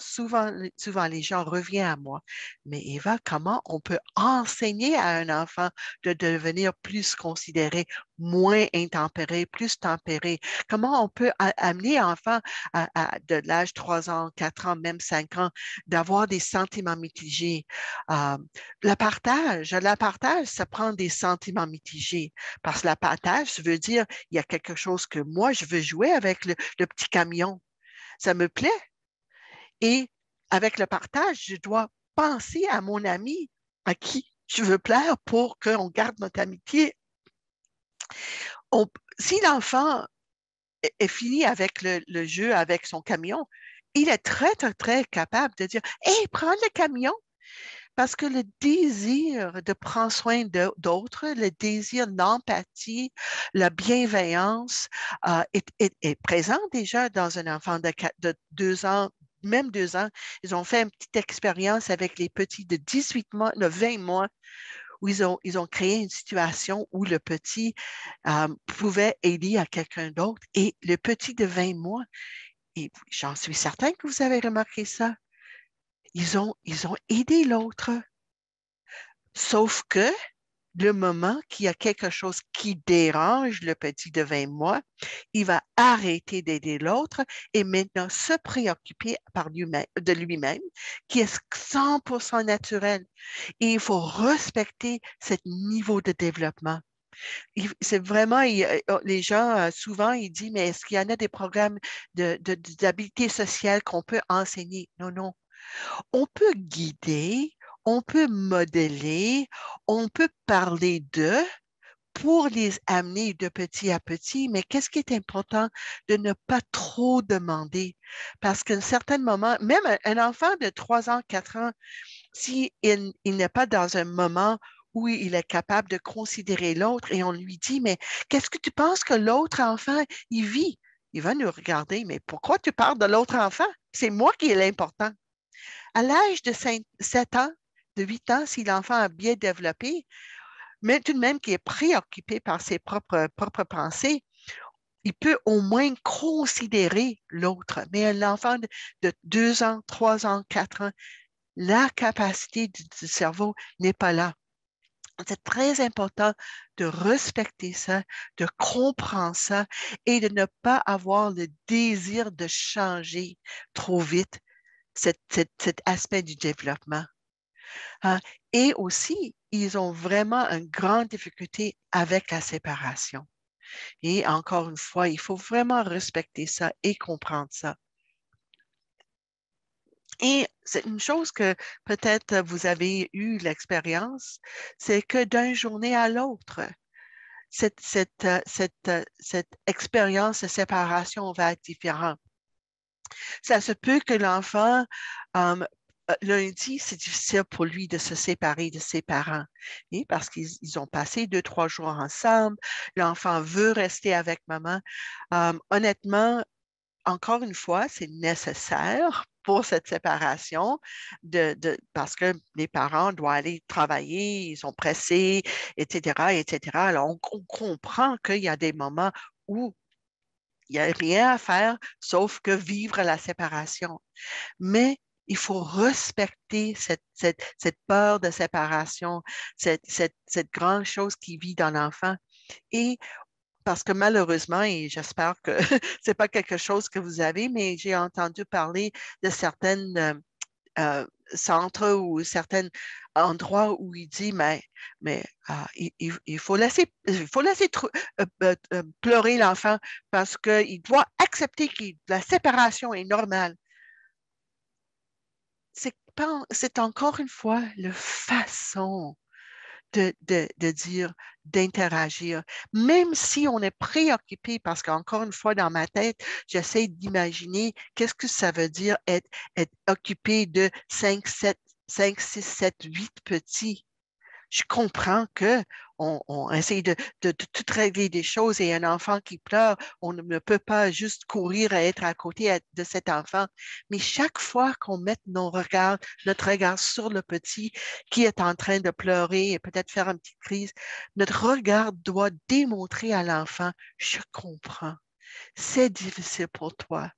les gens reviennent à moi. Mais Eva, comment on peut enseigner à un enfant de devenir plus considéré, moins intempéré, plus tempéré? Comment on peut amener l'enfant de l'âge 3 ans, 4 ans, même 5 ans, d'avoir des sentiments mitigés? Euh, la partage, ça prend des sentiments mitigés parce que la partage, ça veut dire il y a quelque chose que moi, je veux jouer avec le petit camion. Ça me plaît. Et avec le partage, je dois penser à mon ami à qui je veux plaire pour qu'on garde notre amitié. On- Si l'enfant est fini avec le jeu, avec son camion, il est très, très, très capable de dire, hey, prends le camion. Parce que le désir de prendre soin d'autres, le désir d'empathie, la bienveillance est présent déjà dans un enfant de 2 ans, même 2 ans. Ils ont fait une petite expérience avec les petits de 18 mois, de 20 mois, où ils ont créé une situation où le petit pouvait aider à quelqu'un d'autre. Et le petit de 20 mois, et j'en suis certain que vous avez remarqué ça, ils ont aidé l'autre. Sauf que le moment qu'il y a quelque chose qui dérange le petit de 20 mois, il va arrêter d'aider l'autre et maintenant se préoccuper de lui-même, qui est 100% naturel. Et il faut respecter ce niveau de développement. C'est vraiment, les gens, souvent, ils disent, mais est-ce qu'il y en a des programmes d'habilité sociale qu'on peut enseigner? Non, non. On peut guider, on peut modeler, on peut parler d'eux pour les amener de petit à petit, mais qu'est-ce qui est important de ne pas trop demander? Parce qu'à un certain moment, même un enfant de 3 ans, 4 ans, si il n'est pas dans un moment où il est capable de considérer l'autre et on lui dit, mais qu'est-ce que tu penses que l'autre enfant, il vit? Il va nous regarder, mais pourquoi tu parles de l'autre enfant? C'est moi qui est l'important. À l'âge de 7 ans, de 8 ans, si l'enfant a bien développé, mais tout de même qui est préoccupé par ses propres pensées, il peut au moins considérer l'autre. Mais un enfant de 2 ans, 3 ans, 4 ans, la capacité du cerveau n'est pas là. C'est très important de respecter ça, de comprendre ça et de ne pas avoir le désir de changer trop vite cet aspect du développement. Hein. Et aussi, ils ont vraiment une grande difficulté avec la séparation. Et encore une fois, il faut vraiment respecter ça et comprendre ça. Et c'est une chose que peut-être vous avez eu l'expérience, c'est que d'une journée à l'autre, cette expérience de séparation va être différente. Ça se peut que l'enfant, euh, lundi, c'est difficile pour lui de se séparer de ses parents, hein, parce qu'ils ont passé 2, 3 jours ensemble. L'enfant veut rester avec maman. Honnêtement, encore une fois, c'est nécessaire pour cette séparation parce que les parents doivent aller travailler, ils sont pressés, etc., etc. Alors, on comprend qu'il y a des moments où il n'y a rien à faire sauf que vivre la séparation. Mais il faut respecter cette peur de séparation, cette grande chose qui vit dans l'enfant. Et parce que malheureusement, et j'espère que ce n'est pas quelque chose que vous avez, mais j'ai entendu parler de certaines centres ou certains endroits où il dit, mais il faut laisser pleurer l'enfant parce qu'il doit accepter que la séparation est normale. C'est encore une fois la façon de dire, d'interagir, même si on est préoccupé, parce qu'encore une fois, dans ma tête, j'essaie d'imaginer qu'est-ce que ça veut dire être occupé de 5, 6, 7, 8 petits. Je comprends qu'on essaie de tout régler des choses et un enfant qui pleure, on ne peut pas juste courir et être à côté de cet enfant. Mais chaque fois qu'on met notre regard sur le petit qui est en train de pleurer et peut-être faire une petite crise, notre regard doit démontrer à l'enfant, je comprends, c'est difficile pour toi.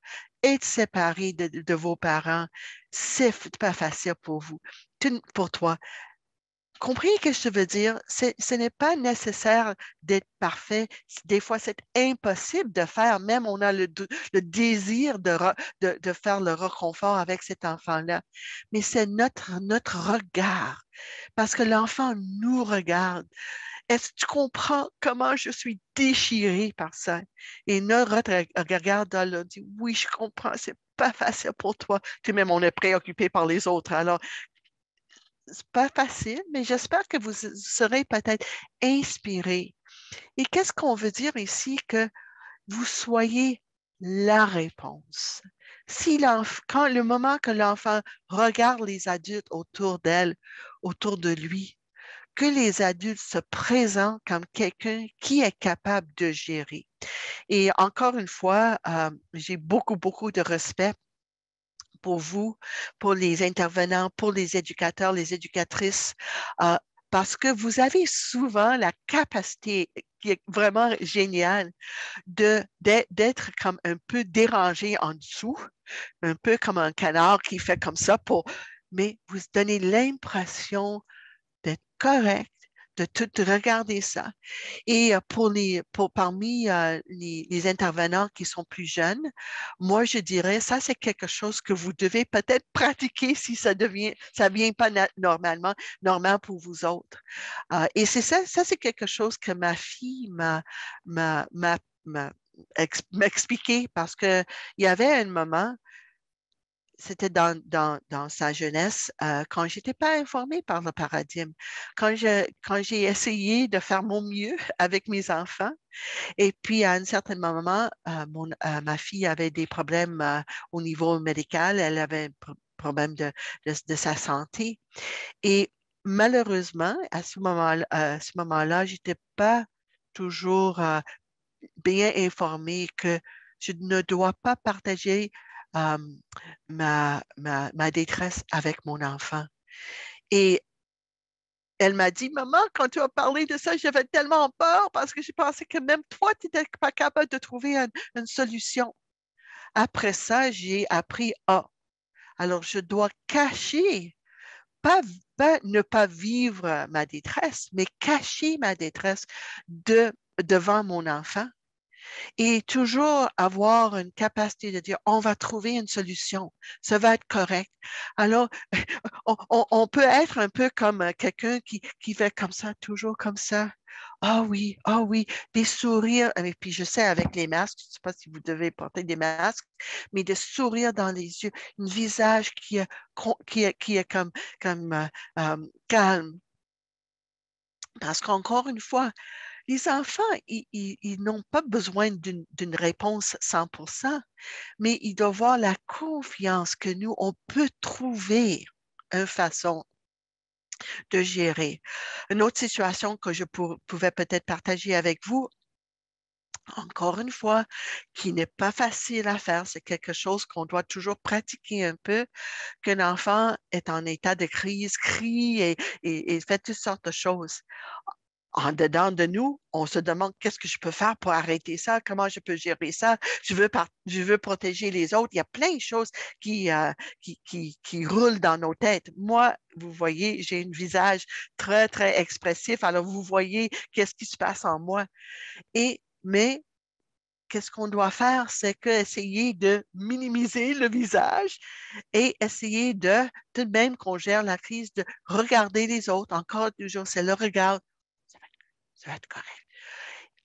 Être séparé de vos parents, c'est pas facile pour vous, pour toi. Comprenez ce que je veux dire? Ce n'est pas nécessaire d'être parfait. Des fois, c'est impossible de faire, même on a le désir de faire le réconfort avec cet enfant-là. Mais c'est notre regard, parce que l'enfant nous regarde. Est-ce que tu comprends comment je suis déchirée par ça? Et notre regard dit, oui, je comprends, c'est pas facile pour toi. Tout de même, on est préoccupé par les autres. Alors, c'est pas facile, mais j'espère que vous serez peut-être inspiré. Et qu'est-ce qu'on veut dire ici? Que vous soyez la réponse. Quand le moment que l'enfant regarde les adultes autour d'elle, autour de lui, que les adultes se présentent comme quelqu'un qui est capable de gérer. Et encore une fois, j'ai beaucoup, beaucoup de respect pour vous, pour les intervenants, pour les éducateurs, les éducatrices, euh, parce que vous avez souvent la capacité qui est vraiment géniale d'être comme un peu dérangé en dessous, un peu comme un canard qui fait comme ça, mais vous donnez l'impression d'être correct, de tout regarder ça. Et parmi les intervenants qui sont plus jeunes, moi, je dirais, ça, c'est quelque chose que vous devez peut-être pratiquer si ça vient pas normalement, normal pour vous autres. Et c'est ça, c'est quelque chose que ma fille m'a expliqué parce qu'il y avait un moment, c'était dans sa jeunesse, quand je n'étais pas informée par le paradigme, quand j'ai essayé de faire mon mieux avec mes enfants, et puis à un certain moment, ma fille avait des problèmes au niveau médical, elle avait un problème de sa santé, et malheureusement, à ce moment-là, je n'étais pas toujours bien informée que je ne dois pas partager euh, ma détresse avec mon enfant. Et elle m'a dit, maman, quand tu as parlé de ça, j'avais tellement peur parce que je pensais que même toi, tu n'étais pas capable de trouver une solution. Après ça, j'ai appris, alors je dois cacher, ne pas vivre ma détresse, mais cacher ma détresse devant mon enfant. Et toujours avoir une capacité de dire, on va trouver une solution, ça va être correct. Alors, on peut être un peu comme quelqu'un qui fait comme ça, toujours comme ça. Ah oui, des sourires. Et puis, je sais, avec les masques, je ne sais pas si vous devez porter des masques, mais des sourires dans les yeux, un visage qui est comme calme. Parce qu'encore une fois, les enfants, ils n'ont pas besoin d'une réponse 100%, mais ils doivent avoir la confiance que nous, on peut trouver une façon de gérer. Une autre situation que je pouvais peut-être partager avec vous, encore une fois, qui n'est pas facile à faire, c'est quelque chose qu'on doit toujours pratiquer un peu, qu'un enfant est en état de crise, crie et fait toutes sortes de choses. en dedans de nous, on se demande qu'est-ce que je peux faire pour arrêter ça, comment je peux gérer ça, je veux protéger les autres. Il y a plein de choses qui roulent dans nos têtes. Moi, vous voyez, j'ai un visage très, très expressif, alors vous voyez qu'est-ce qui se passe en moi. Mais qu'est-ce qu'on doit faire, c'est essayer de minimiser le visage et essayer tout de même qu'on gère la crise, de regarder les autres. Encore toujours, c'est le regard. Ça va être correct.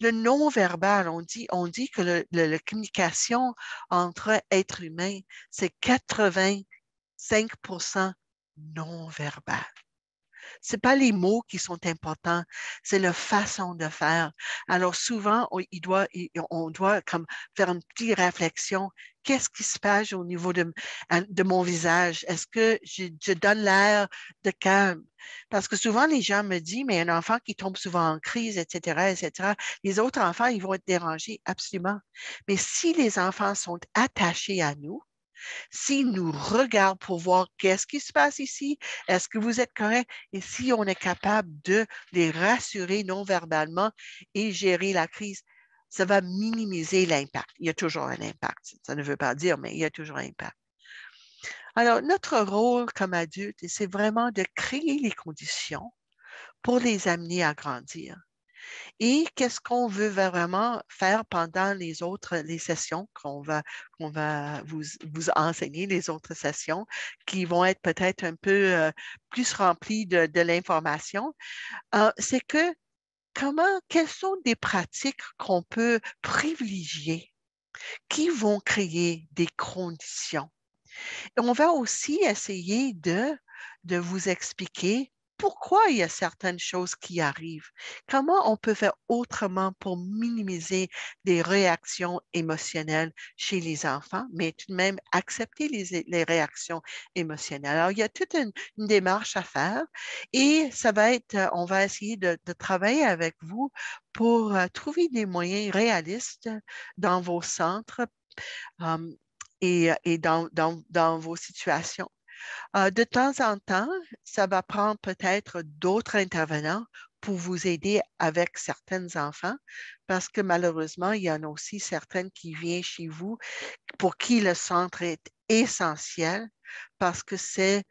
Le non-verbal, on dit que la communication entre êtres humains, c'est 85% non-verbal. Ce n'est pas les mots qui sont importants, c'est la façon de faire. Alors souvent, on doit comme faire une petite réflexion. Qu'est-ce qui se passe au niveau de mon visage? Est-ce que je donne l'air de calme? Parce que souvent, les gens me disent, mais un enfant qui tombe souvent en crise, etc., etc., les autres enfants, ils vont être dérangés, absolument. Mais si les enfants sont attachés à nous, s'ils nous regardent pour voir qu'est-ce qui se passe ici, est-ce que vous êtes correct? Et si on est capable de les rassurer non-verbalement et gérer la crise, ça va minimiser l'impact. Il y a toujours un impact. Ça ne veut pas dire, mais il y a toujours un impact. Alors, notre rôle comme adulte, c'est vraiment de créer les conditions pour les amener à grandir. Et qu'est-ce qu'on veut vraiment faire pendant les sessions qu'on va vous enseigner, les autres sessions qui vont être peut-être un peu plus remplies de l'information, c'est que quelles sont des pratiques qu'on peut privilégier qui vont créer des conditions. Et on va aussi essayer de vous expliquer pourquoi il y a certaines choses qui arrivent. Comment on peut faire autrement pour minimiser des réactions émotionnelles chez les enfants, mais tout de même accepter les réactions émotionnelles. Alors, il y a toute une démarche à faire et ça va être, on va essayer de travailler avec vous pour trouver des moyens réalistes dans vos centres et dans vos situations. De temps en temps, ça va prendre peut-être d'autres intervenants pour vous aider avec certains enfants, parce que malheureusement, il y en a aussi certaines qui viennent chez vous pour qui le centre est essentiel, parce que c'est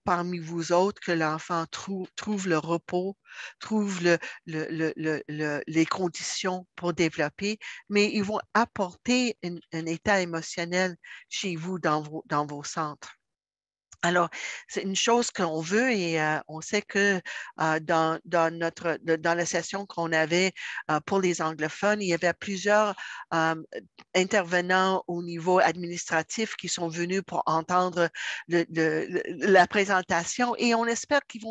parmi vous autres que l'enfant trouve le repos, trouve les conditions pour développer, mais ils vont apporter un état émotionnel chez vous dans vos centres. Alors, c'est une chose qu'on veut et on sait que dans la session qu'on avait pour les anglophones, il y avait plusieurs intervenants au niveau administratif qui sont venus pour entendre la présentation et on espère qu'ils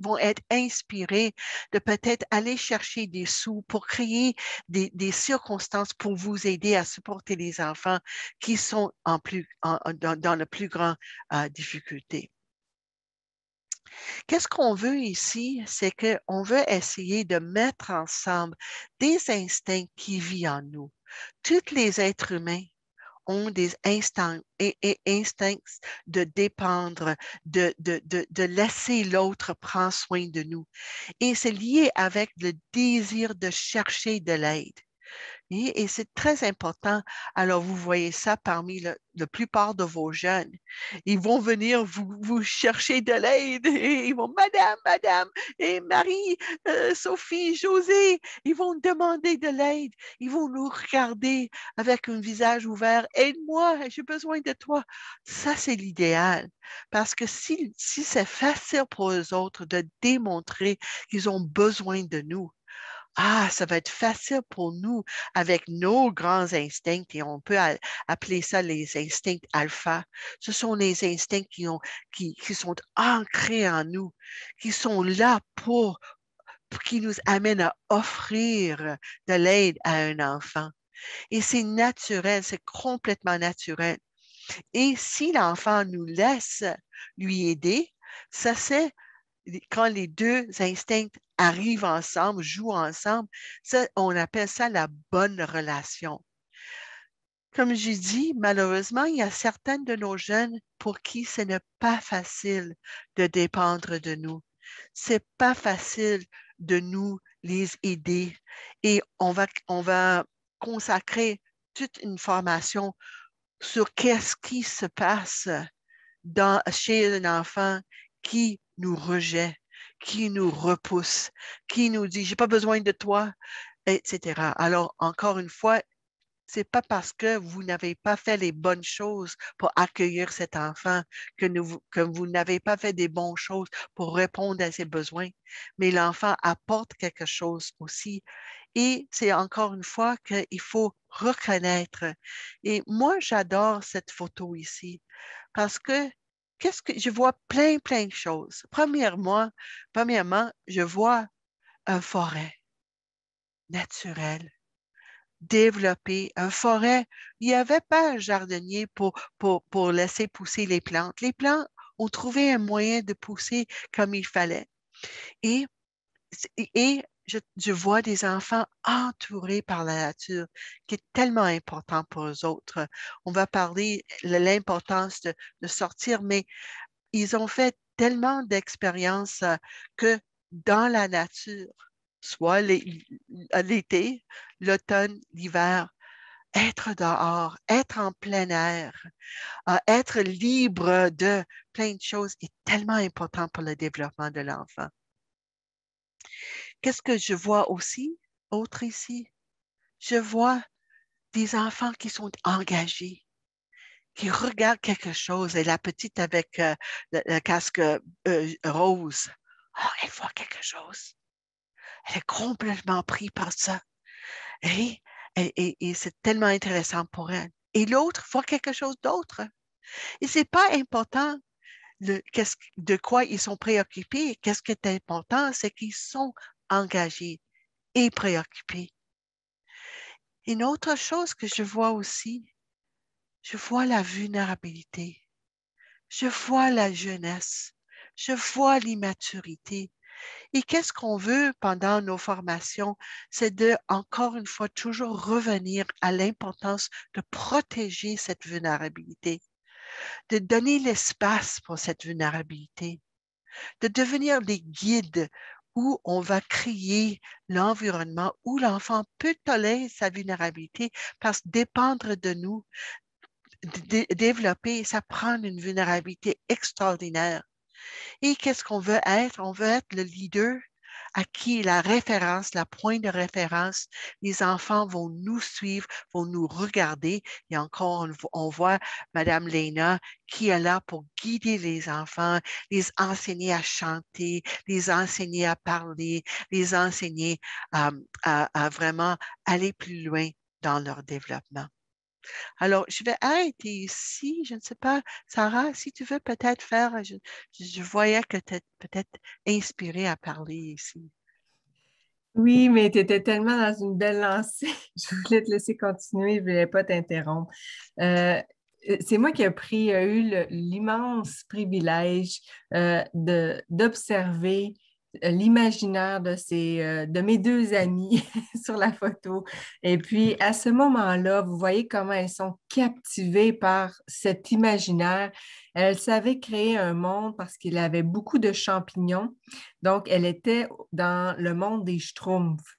vont être inspirés de peut-être aller chercher des sous pour créer des circonstances pour vous aider à supporter les enfants qui sont dans le plus grand difficulté. Qu'est-ce qu'on veut ici? C'est qu'on veut essayer de mettre ensemble des instincts qui vivent en nous. Tous les êtres humains ont des instincts de dépendre, de laisser l'autre prendre soin de nous. Et c'est lié avec le désir de chercher de l'aide. Et c'est très important. Alors, vous voyez ça parmi la plupart de vos jeunes. Ils vont venir vous chercher de l'aide et ils vont, Madame, et Marie, Sophie, José, ils vont demander de l'aide. Ils vont nous regarder avec un visage ouvert. Aide-moi, j'ai besoin de toi. Ça, c'est l'idéal. Parce que si c'est facile pour eux autres de démontrer qu'ils ont besoin de nous, ça va être facile pour nous avec nos grands instincts et on peut appeler ça les instincts alpha. Ce sont les instincts qui sont ancrés en nous, qui sont là qui nous amènent à offrir de l'aide à un enfant. Et c'est naturel, c'est complètement naturel. Et si l'enfant nous laisse lui aider, ça c'est quand les deux instincts arrivent ensemble, jouent ensemble, ça, on appelle ça la bonne relation. Comme j'ai dit, malheureusement, il y a certaines de nos jeunes pour qui ce n'est pas facile de dépendre de nous. C'est pas facile de nous les aider. Et on va consacrer toute une formation sur qu'est-ce qui se passe chez un enfant qui nous rejette, qui nous repousse, qui nous dit « j'ai pas besoin de toi », etc. Alors, encore une fois, c'est pas parce que vous n'avez pas fait les bonnes choses pour accueillir cet enfant que vous n'avez pas fait des bonnes choses pour répondre à ses besoins, mais l'enfant apporte quelque chose aussi. Et c'est encore une fois qu'il faut reconnaître. Et moi, j'adore cette photo ici parce que je vois plein de choses. Premièrement, je vois une forêt naturelle développé une forêt. Il n'y avait pas un jardinier pour laisser pousser les plantes. Les plantes ont trouvé un moyen de pousser comme il fallait. Et, je vois des enfants entourés par la nature, qui est tellement important pour eux autres. On va parler de l'importance de sortir, mais ils ont fait tellement d'expériences que dans la nature, soit l'été, l'automne, l'hiver, être dehors, être en plein air, être libre de plein de choses est tellement important pour le développement de l'enfant. Qu'est-ce que je vois aussi, autre ici? Je vois des enfants qui sont engagés, qui regardent quelque chose, et la petite avec le casque rose, elle voit quelque chose. Elle est complètement prise par ça. Et c'est tellement intéressant pour elle. Et l'autre voit quelque chose d'autre. Et ce n'est pas important de quoi ils sont préoccupés. Qu'est-ce qui est important, c'est qu'ils sont engagés et préoccupés. Une autre chose que je vois aussi, je vois la vulnérabilité. Je vois la jeunesse. Je vois l'immaturité. Et qu'est-ce qu'on veut pendant nos formations? C'est de, encore une fois, toujours revenir à l'importance de protéger cette vulnérabilité, de donner l'espace pour cette vulnérabilité, de devenir des guides où on va créer l'environnement où l'enfant peut tolérer sa vulnérabilité parce que dépendre de nous, développer, ça prend une vulnérabilité extraordinaire. Et qu'est-ce qu'on veut être? On veut être le leader à qui la référence, la pointe de référence, les enfants vont nous suivre, vont nous regarder. Et encore, on voit Madame Lena qui est là pour guider les enfants, les enseigner à chanter, les enseigner à parler, les enseigner à vraiment aller plus loin dans leur développement. Alors, je vais arrêter ici. Je ne sais pas, Sarah, si tu veux peut-être faire, je voyais que tu es peut-être inspirée à parler ici. Oui, mais tu étais tellement dans une belle lancée. Je voulais te laisser continuer, je ne voulais pas t'interrompre. C'est moi qui ai eu l'immense privilège d'observer l'imaginaire de mes deux amies sur la photo. Et puis, à ce moment-là, vous voyez comment elles sont captivées par cet imaginaire. Elles savaient créer un monde parce qu'il avait beaucoup de champignons. Donc, elle était dans le monde des schtroumpfs.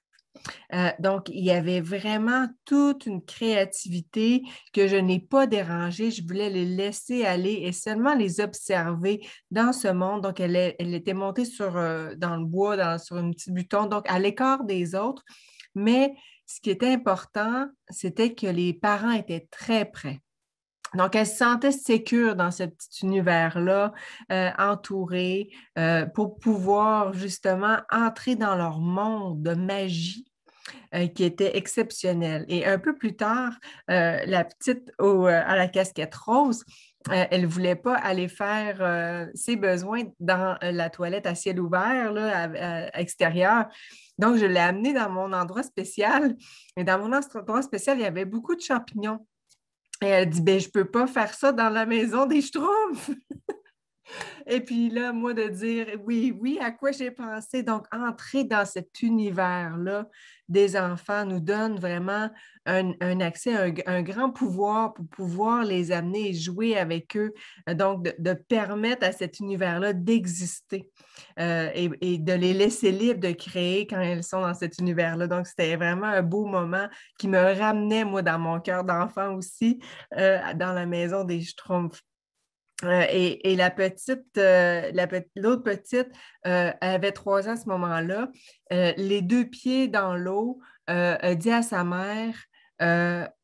Donc, il y avait vraiment toute une créativité que je n'ai pas dérangée. Je voulais les laisser aller et seulement les observer dans ce monde. Donc, elle était montée dans le bois, sur un petit buton, donc à l'écart des autres. Mais ce qui était important, c'était que les parents étaient très près. Donc, elle se sentait sécure dans ce petit univers-là, entourée, pour pouvoir justement entrer dans leur monde de magie qui était exceptionnel. Et un peu plus tard, la petite à la casquette rose, elle ne voulait pas aller faire ses besoins dans la toilette à ciel ouvert, là, extérieur. Donc, je l'ai amenée dans mon endroit spécial. Et dans mon endroit spécial, il y avait beaucoup de champignons. Et elle dit, ben, je ne peux pas faire ça dans la maison des Schtroumpfs. Et puis là, moi, de dire oui, oui, à quoi j'ai pensé. Donc, entrer dans cet univers-là des enfants nous donne vraiment un accès, un grand pouvoir pour pouvoir les amener et jouer avec eux. Donc, de permettre à cet univers-là d'exister et de les laisser libres de créer quand elles sont dans cet univers-là. Donc, c'était vraiment un beau moment qui me ramenait, moi, dans mon cœur d'enfant aussi, dans la maison des Schtroumpfs. Et l'autre petite elle avait 3 ans à ce moment-là. Les 2 pieds dans l'eau, elle dit à sa mère,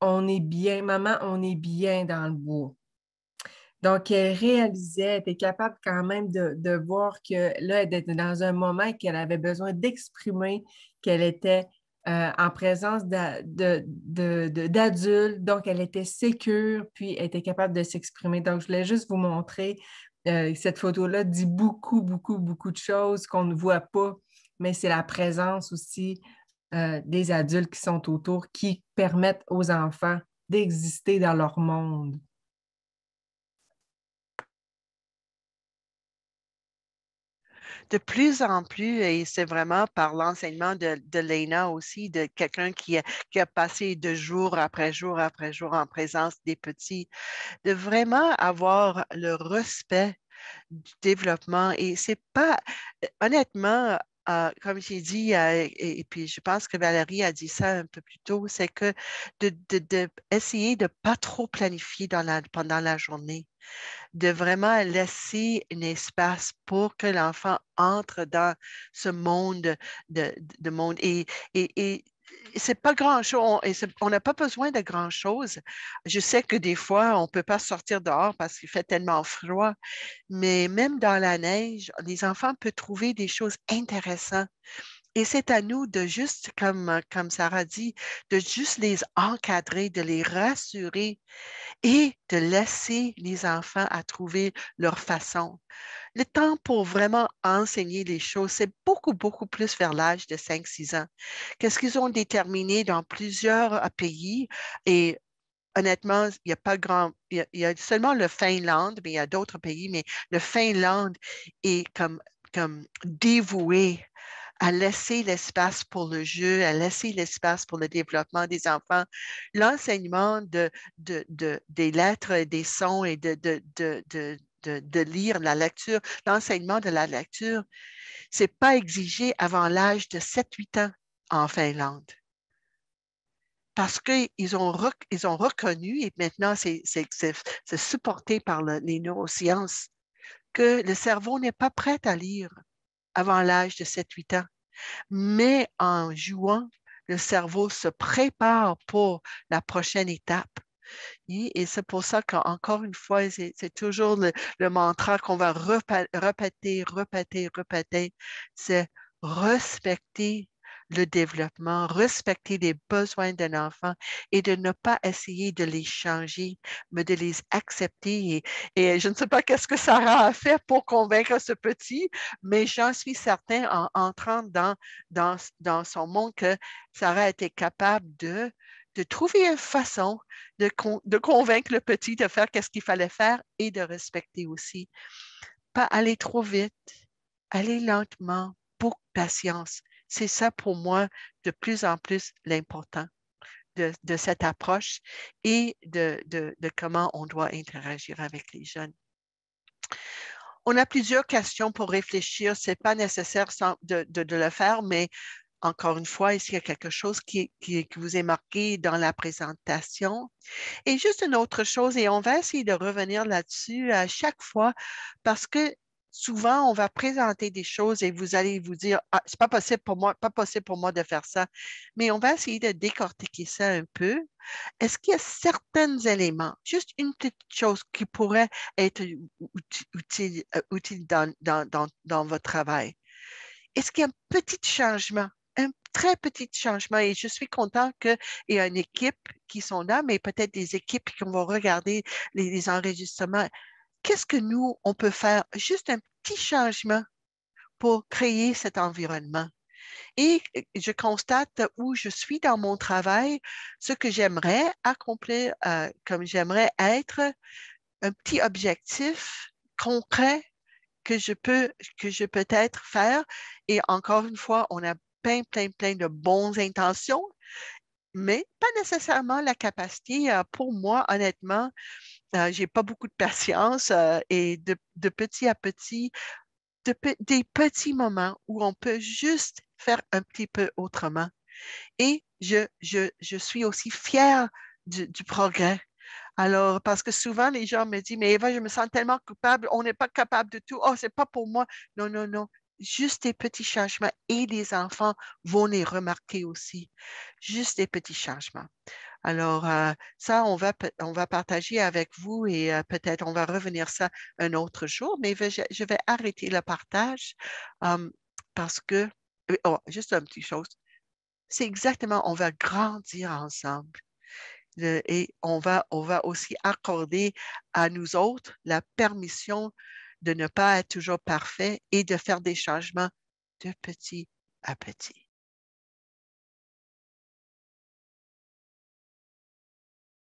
on est bien, maman, on est bien dans le bois. Donc, elle réalisait, elle était capable quand même de voir que là, elle était dans un moment qu'elle avait besoin d'exprimer qu'elle était en présence d'adultes, donc elle était sécure, puis elle était capable de s'exprimer. Donc, je voulais juste vous montrer, cette photo-là dit beaucoup, beaucoup, beaucoup de choses qu'on ne voit pas, mais c'est la présence aussi des adultes qui sont autour, qui permettent aux enfants d'exister dans leur monde. De plus en plus, et c'est vraiment par l'enseignement de Léna aussi, de quelqu'un qui a passé de jour après jour après jour en présence des petits, de vraiment avoir le respect du développement. Et c'est pas, honnêtement, comme j'ai dit, et puis je pense que Valérie a dit ça un peu plus tôt, c'est que essayer de pas trop planifier pendant la journée, de vraiment laisser un espace pour que l'enfant entre dans ce monde de monde. Et c'est pas grand-chose, on n'a pas besoin de grand-chose. Je sais que des fois, on ne peut pas sortir dehors parce qu'il fait tellement froid, mais même dans la neige, les enfants peuvent trouver des choses intéressantes. Et c'est à nous de juste, comme Sarah dit, de juste les encadrer, de les rassurer et de laisser les enfants à trouver leur façon. Le temps pour vraiment enseigner les choses, c'est beaucoup, beaucoup plus vers l'âge de 5-6 ans. Qu'est-ce qu'ils ont déterminé dans plusieurs pays? Et honnêtement, il n'y a pas grand, il y a seulement le Finlande, mais il y a d'autres pays, mais le Finlande est comme dévoué à laisser l'espace pour le jeu, à laisser l'espace pour le développement des enfants, l'enseignement des lettres, des sons et de lire la lecture, l'enseignement de la lecture, c'est pas exigé avant l'âge de 7-8 ans en Finlande. Parce qu'ils ont reconnu, et maintenant c'est supporté par les neurosciences, que le cerveau n'est pas prêt à lire avant l'âge de 7-8 ans. Mais en jouant, le cerveau se prépare pour la prochaine étape. Et c'est pour ça qu'encore une fois, c'est toujours le mantra qu'on va répéter, répéter, répéter. C'est respecter le développement, respecter les besoins d'un enfant et de ne pas essayer de les changer, mais de les accepter. Et je ne sais pas qu'est-ce que Sarah a fait pour convaincre ce petit, mais j'en suis certain en entrant dans son monde que Sarah était capable de trouver une façon de convaincre le petit de faire ce qu'il fallait faire et de respecter aussi. Pas aller trop vite, aller lentement, beaucoup de patience. C'est ça pour moi de plus en plus l'important de cette approche et de comment on doit interagir avec les jeunes. On a plusieurs questions pour réfléchir. Ce n'est pas nécessaire de le faire, mais encore une fois, est-ce qu'il y a quelque chose qui vous est marqué dans la présentation? Et juste une autre chose, et on va essayer de revenir là-dessus à chaque fois, parce que souvent, on va présenter des choses et vous allez vous dire, ah, c'est pas possible pour moi de faire ça. Mais on va essayer de décortiquer ça un peu. Est-ce qu'il y a certains éléments, juste une petite chose qui pourrait être utile dans votre travail? Est-ce qu'il y a un petit changement, un très petit changement? Et je suis content qu'il y ait une équipe qui sont là, mais peut-être des équipes qui vont regarder les enregistrements. Qu'est-ce que nous, on peut faire? Juste un petit changement pour créer cet environnement. Et je constate où je suis dans mon travail, ce que j'aimerais accomplir, comme j'aimerais être, un petit objectif concret que je peux peut-être faire. Et encore une fois, on a plein de bonnes intentions, mais pas nécessairement la capacité. Pour moi, honnêtement, j'ai pas beaucoup de patience et de petit à petit, des petits moments où on peut juste faire un petit peu autrement. Et je suis aussi fière du progrès. Alors, parce que souvent, les gens me disent, mais Eva, je me sens tellement coupable, on n'est pas capable de tout. Oh, c'est pas pour moi. Non, non, non. Juste des petits changements et les enfants vont les remarquer aussi. Juste des petits changements. Alors, ça, on va partager avec vous et peut-être on va revenir ça un autre jour, mais je vais arrêter le partage parce que, oh, juste une petite chose, c'est exactement, on va grandir ensemble. Et on va aussi accorder à nous autres la permission de ne pas être toujours parfait et de faire des changements de petit à petit.